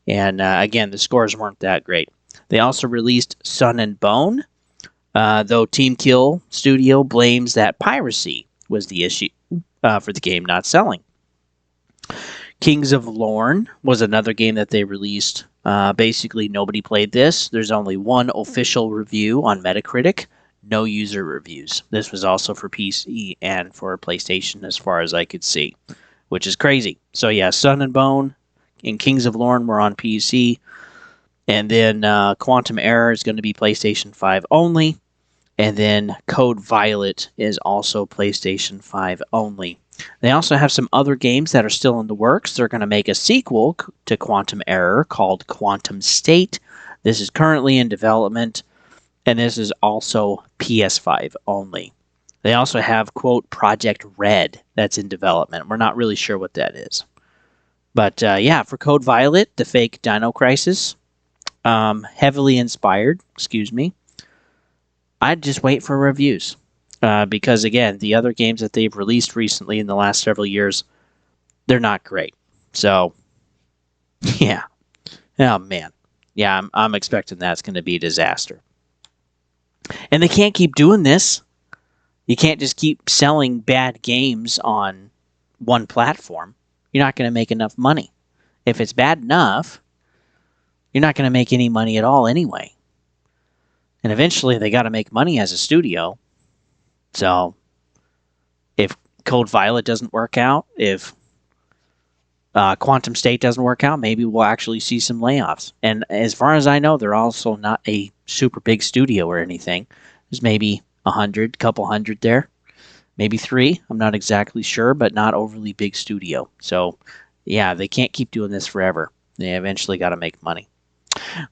And again, the scores weren't that great. They also released Sun and Bone, though Team Kill Studio blames that piracy was the issue for the game not selling. Kings of Lorne was another game that they released. Basically, nobody played this. There's only one official review on Metacritic, no user reviews. This was also for PC and for PlayStation as far as I could see, which is crazy. So yeah, Sun and Bone and Kings of Lorne were on PC. And then Quantum Error is going to be PlayStation 5 only. And then Code Violet is also PlayStation 5 only. They also have some other games that are still in the works. They're going to make a sequel to Quantum Error called Quantum State. This is currently in development, and this is also PS5 only. They also have, quote, Project Red that's in development. We're not really sure what that is. But yeah, for Code Violet, the fake Dino Crisis, heavily inspired, I'd just wait for reviews. Because, again, the other games that they've released recently in the last several years, they're not great. So, yeah. Oh, man. Yeah, I'm expecting that's going to be a disaster. And they can't keep doing this. You can't just keep selling bad games on one platform. You're not going to make enough money. If it's bad enough, you're not going to make any money at all anyway. And eventually they got to make money as a studio. So if Code Violet doesn't work out, if Quantum State doesn't work out, maybe we'll actually see some layoffs. And as far as I know, they're also not a super big studio or anything. There's maybe 100, couple hundred there. Maybe 3. I'm not exactly sure, but not overly big studio. So, yeah, they can't keep doing this forever. They eventually got to make money.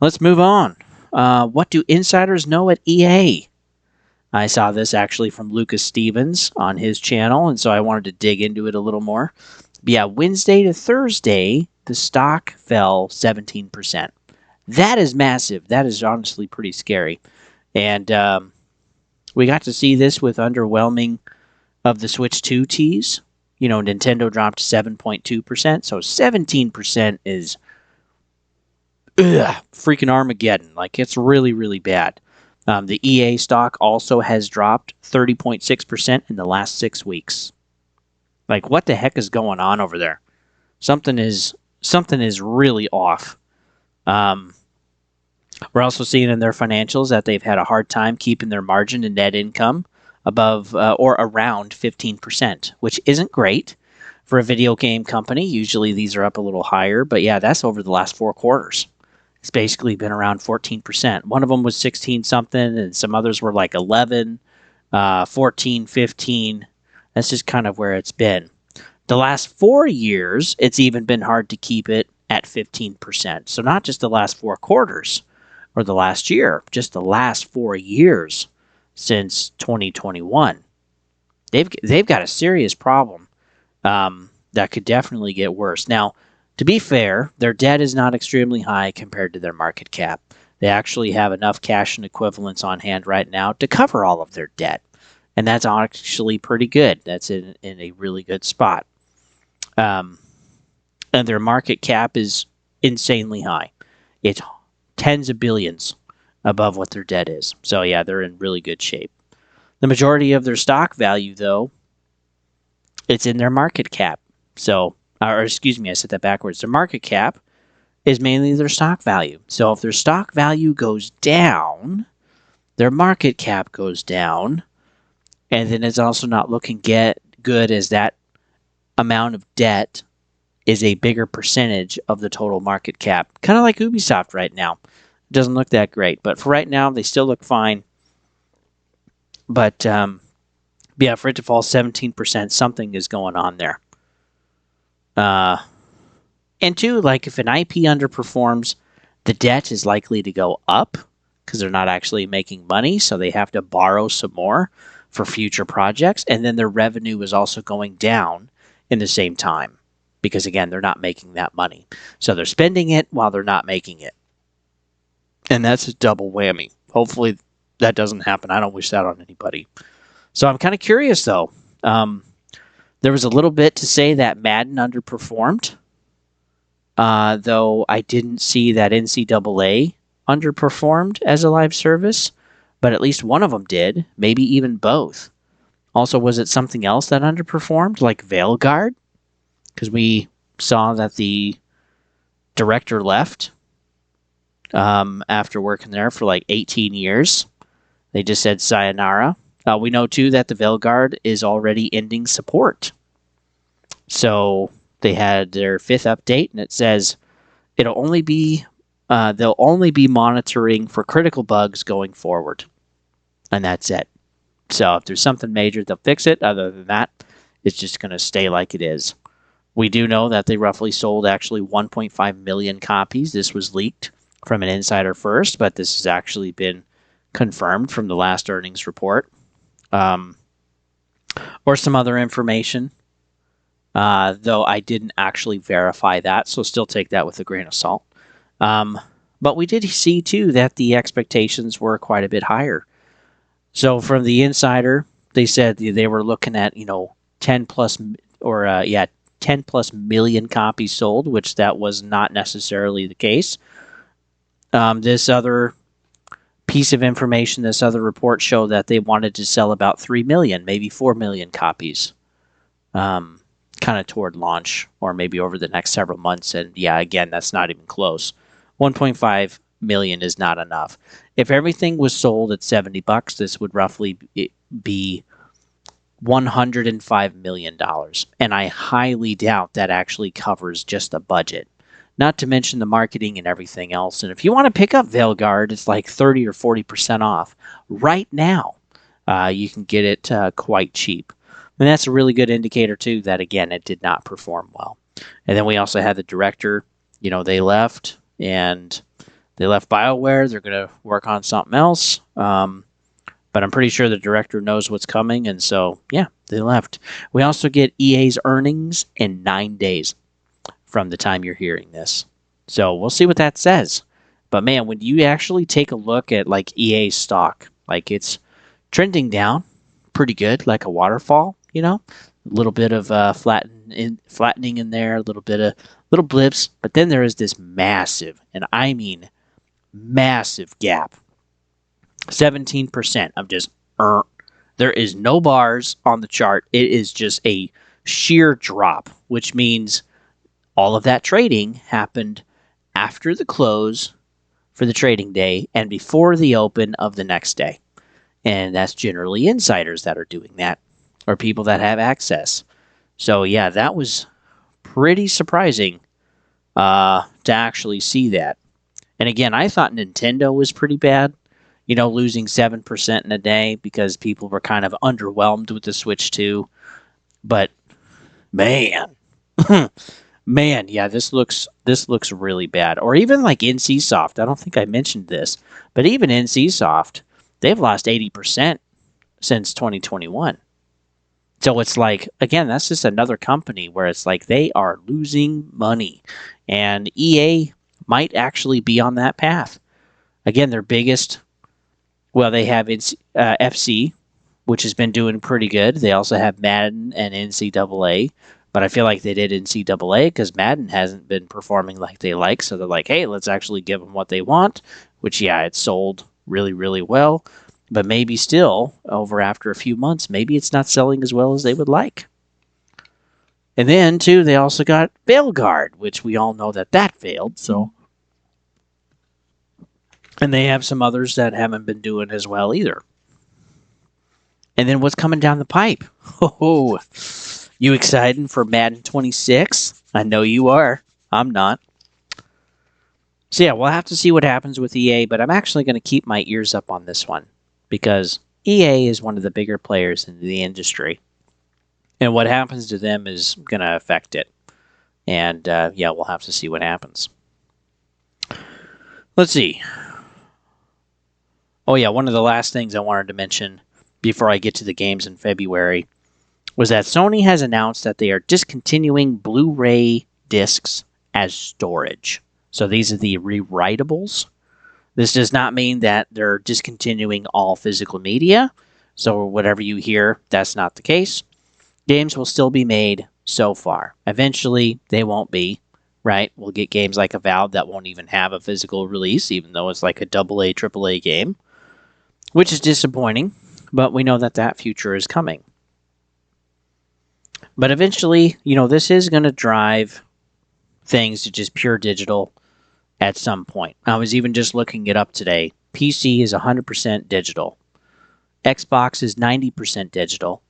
Let's move on. What do insiders know at EA? I saw this actually from Lucas Stevens on his channel, and so I wanted to dig into it a little more. But yeah, Wednesday to Thursday, the stock fell 17%. That is massive. That is honestly pretty scary. And we got to see this with underwhelming of the Switch 2 tease. You know, Nintendo dropped 7.2%, so 17% is freaking Armageddon. Like, it's really, really bad. The EA stock also has dropped 30.6% in the last 6 weeks. Like, what the heck is going on over there? Something is really off. We're also seeing in their financials that they've had a hard time keeping their margin and net income above or around 15%, which isn't great for a video game company. Usually these are up a little higher, but yeah, that's over the last 4 quarters. It's basically been around 14%. One of them was 16 something, and some others were like 11, 14, 15. That's just kind of where it's been. The last 4 years, it's even been hard to keep it at 15%. So not just the last 4 quarters or the last year, just the last 4 years since 2021. They've got a serious problem that could definitely get worse. Now, to be fair, their debt is not extremely high compared to their market cap. They actually have enough cash and equivalents on hand right now to cover all of their debt. And that's actually pretty good. That's in a really good spot. And their market cap is insanely high. It's tens of billions above what their debt is. So yeah, they're in really good shape. The majority of their stock value, though, it's in their market cap. So, or excuse me, I said that backwards. Their market cap is mainly their stock value. So if their stock value goes down, their market cap goes down, and then it's also not looking good as that amount of debt is a bigger percentage of the total market cap. Kind of like Ubisoft right now. It doesn't look that great, but for right now, they still look fine. But yeah, for it to fall 17%, something is going on there. And two, like if an IP underperforms, the debt is likely to go up because they're not actually making money, so they have to borrow some more for future projects, and then their revenue is also going down in the same time because, again, they're not making that money. So they're spending it while they're not making it. And that's a double whammy. Hopefully that doesn't happen. I don't wish that on anybody. So I'm kind of curious, though. The There was a little bit to say that Madden underperformed, though I didn't see that NCAA underperformed as a live service, but at least one of them did, maybe even both. Also, was it something else that underperformed, like Veilguard? Because we saw that the director left after working there for like 18 years. They just said sayonara. We know, too, that the Veilguard is already ending support. So they had their 5th update, and it says they'll only be monitoring for critical bugs going forward. And that's it. So if there's something major, they'll fix it. Other than that, it's just going to stay like it is. We do know that they roughly sold actually 1.5 million copies. This was leaked from an insider first, but this has actually been confirmed from the last earnings report. Or some other information, though I didn't actually verify that, so still take that with a grain of salt. But we did see, too, that the expectations were quite a bit higher. So from the insider, they said they were looking at, 10 plus million copies sold, which that was not necessarily the case. This other piece of information, this other report showed that they wanted to sell about 3 million, maybe 4 million copies, kind of toward launch or maybe over the next several months. And yeah, again, that's not even close. 1.5 million is not enough. If everything was sold at $70, this would roughly be $105 million. And I highly doubt that actually covers just the budget. Not to mention the marketing and everything else. And if you want to pick up Veilguard, it's like 30 or 40% off right now. You can get it quite cheap. And that's a really good indicator, too, that, again, it did not perform well. And then we also had the director. They left, and they left BioWare. They're going to work on something else. But I'm pretty sure the director knows what's coming. And so, yeah, they left. We also get EA's earnings in 9 days from the time you're hearing this. So we'll see what that says. But man, when you actually take a look at like EA stock, like it's trending down pretty good, like a waterfall, a little bit of flattening in there, a little bit of little blips, but then there is this massive, and I mean massive gap. 17% of just there is no bars on the chart. It is just a sheer drop, which means all of that trading happened after the close for the trading day and before the open of the next day. And that's generally insiders that are doing that, or people that have access. So yeah, that was pretty surprising to actually see that. And again, I thought Nintendo was pretty bad, losing 7% in a day because people were kind of underwhelmed with the Switch 2. But man, man, yeah, this looks really bad. Or even like NCSoft. I don't think I mentioned this, but even NCSoft, they've lost 80% since 2021. So it's like, again, that's just another company where it's like they are losing money. And EA might actually be on that path. Again, their biggest, they have FC, which has been doing pretty good. They also have Madden and NCAA. But I feel like they did NCAA because Madden hasn't been performing like they like. So they're like, hey, let's actually give them what they want. Which, yeah, it sold really, really well. But maybe still, over after a few months, maybe it's not selling as well as they would like. And then, too, they also got Veilguard, which we all know that failed. So, and they have some others that haven't been doing as well either. And then what's coming down the pipe? Oh, you excited for Madden 26? I know you are. I'm not. So yeah, we'll have to see what happens with EA, but I'm actually going to keep my ears up on this one because EA is one of the bigger players in the industry. And what happens to them is going to affect it. And yeah, we'll have to see what happens. Let's see. Oh yeah, one of the last things I wanted to mention before I get to the games in February was that Sony has announced that they are discontinuing Blu-ray discs as storage. So these are the rewritables. This does not mean that they're discontinuing all physical media. So whatever you hear, that's not the case. Games will still be made so far. Eventually, they won't be, right? We'll get games like Avowed that won't even have a physical release, even though it's like a AA, AAA game, which is disappointing, but we know that that future is coming. But eventually, this is going to drive things to just pure digital at some point. I was even just looking it up today. PC is 100% digital. Xbox is 90% digital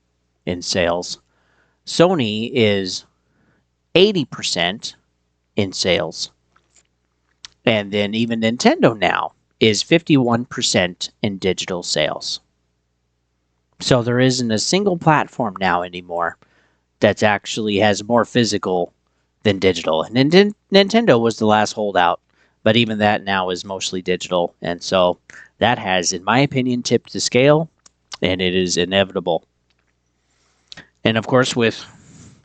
in sales. Sony is 80% in sales. And then even Nintendo now is 51% in digital sales. So there isn't a single platform now anymore that actually has more physical than digital. And Nintendo was the last holdout, but even that now is mostly digital. And so that has, in my opinion, tipped the scale, and it is inevitable. And of course, with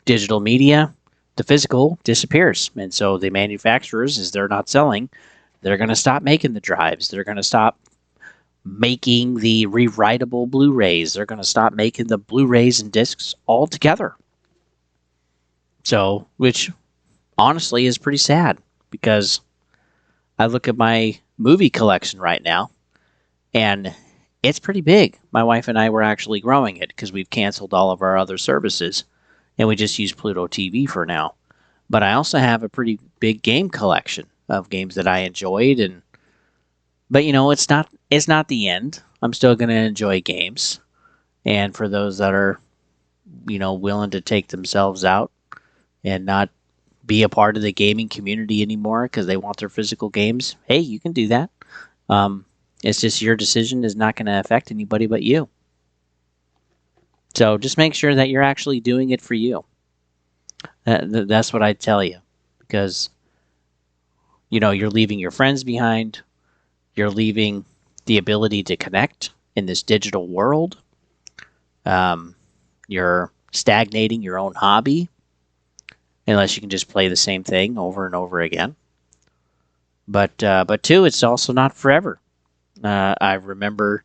digital media, the physical disappears. And so the manufacturers, as they're not selling, they're going to stop making the drives. They're going to stop making the rewritable Blu-rays. They're going to stop making the Blu-rays and discs altogether. So, which honestly is pretty sad, because I look at my movie collection right now, and it's pretty big. My wife and I were actually growing it because we've canceled all of our other services, and we just use Pluto TV for now. But I also have a pretty big game collection of games that I enjoyed, but it's not the end. I'm still going to enjoy games, and for those that are willing to take themselves out and not be a part of the gaming community anymore because they want their physical games, hey, you can do that. It's just your decision is not going to affect anybody but you. So just make sure that you're actually doing it for you. That's what I tell you, because you're leaving your friends behind. You're leaving the ability to connect in this digital world. You're stagnating your own hobby, unless you can just play the same thing over and over again. But two, it's also not forever. I remember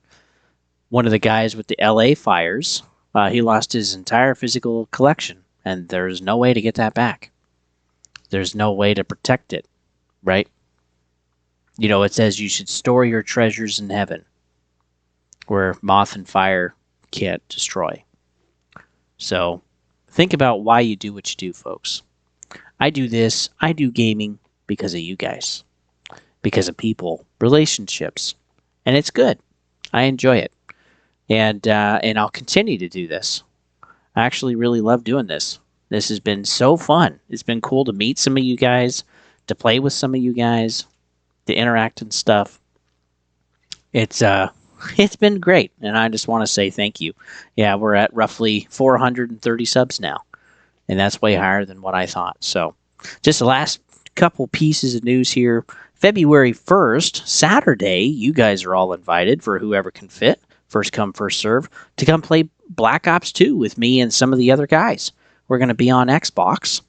one of the guys with the LA fires. He lost his entire physical collection, and there's no way to get that back. There's no way to protect it, right? It says you should store your treasures in heaven, where moth and fire can't destroy. So think about why you do what you do, folks. I do this, I do gaming because of you guys, because of people, relationships, and it's good. I enjoy it, and I'll continue to do this. I actually really love doing this. This has been so fun. It's been cool to meet some of you guys, to play with some of you guys, to interact and stuff. It's been great, and I just want to say thank you. Yeah, we're at roughly 430 subs now, and that's way higher than what I thought. So, just the last couple pieces of news here. February 1st, Saturday, you guys are all invited, for whoever can fit, first come, first serve, to come play Black Ops 2 with me and some of the other guys. We're going to be on Xbox,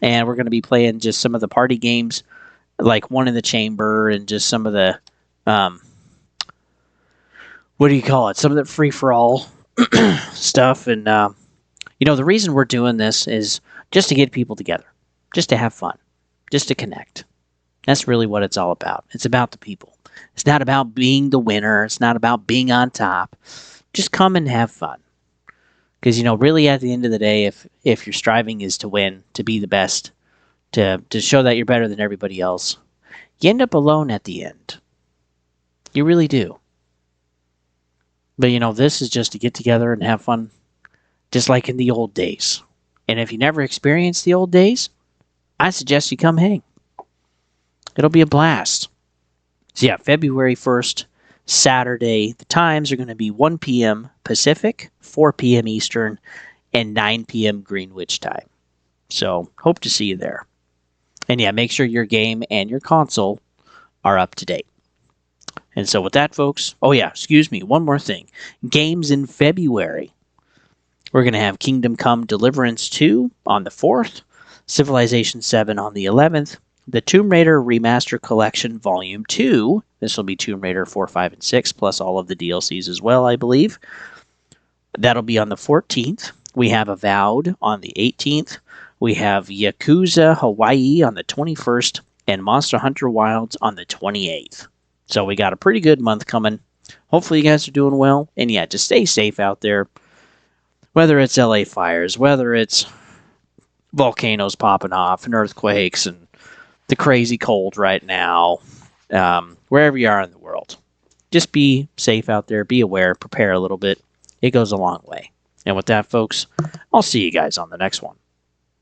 and we're going to be playing just some of the party games, like One in the Chamber, and just some of the, what do you call it? Some of the free-for-all stuff. And, the reason we're doing this is just to get people together, just to have fun, just to connect. That's really what it's all about. It's about the people. It's not about being the winner. It's not about being on top. Just come and have fun. Because, really at the end of the day, if your striving is to win, to be the best, to show that you're better than everybody else, you end up alone at the end. You really do. But, this is just to get together and have fun, just like in the old days. And if you never experienced the old days, I suggest you come hang. It'll be a blast. So yeah, February 1st, Saturday. The times are going to be 1 p.m. Pacific, 4 p.m. Eastern, and 9 p.m. Greenwich time. So hope to see you there. And yeah, make sure your game and your console are up to date. And so with that, folks, one more thing. Games in February. We're going to have Kingdom Come Deliverance 2 on the 4th, Civilization 7 on the 11th, the Tomb Raider Remaster Collection Volume 2. This will be Tomb Raider 4, 5, and 6, plus all of the DLCs as well, I believe. That'll be on the 14th. We have Avowed on the 18th. We have Yakuza Hawaii on the 21st, and Monster Hunter Wilds on the 28th. So we got a pretty good month coming. Hopefully you guys are doing well. And yeah, just stay safe out there. Whether it's LA fires, whether it's volcanoes popping off and earthquakes and the crazy cold right now, wherever you are in the world. Just be safe out there. Be aware. Prepare a little bit. It goes a long way. And with that, folks, I'll see you guys on the next one.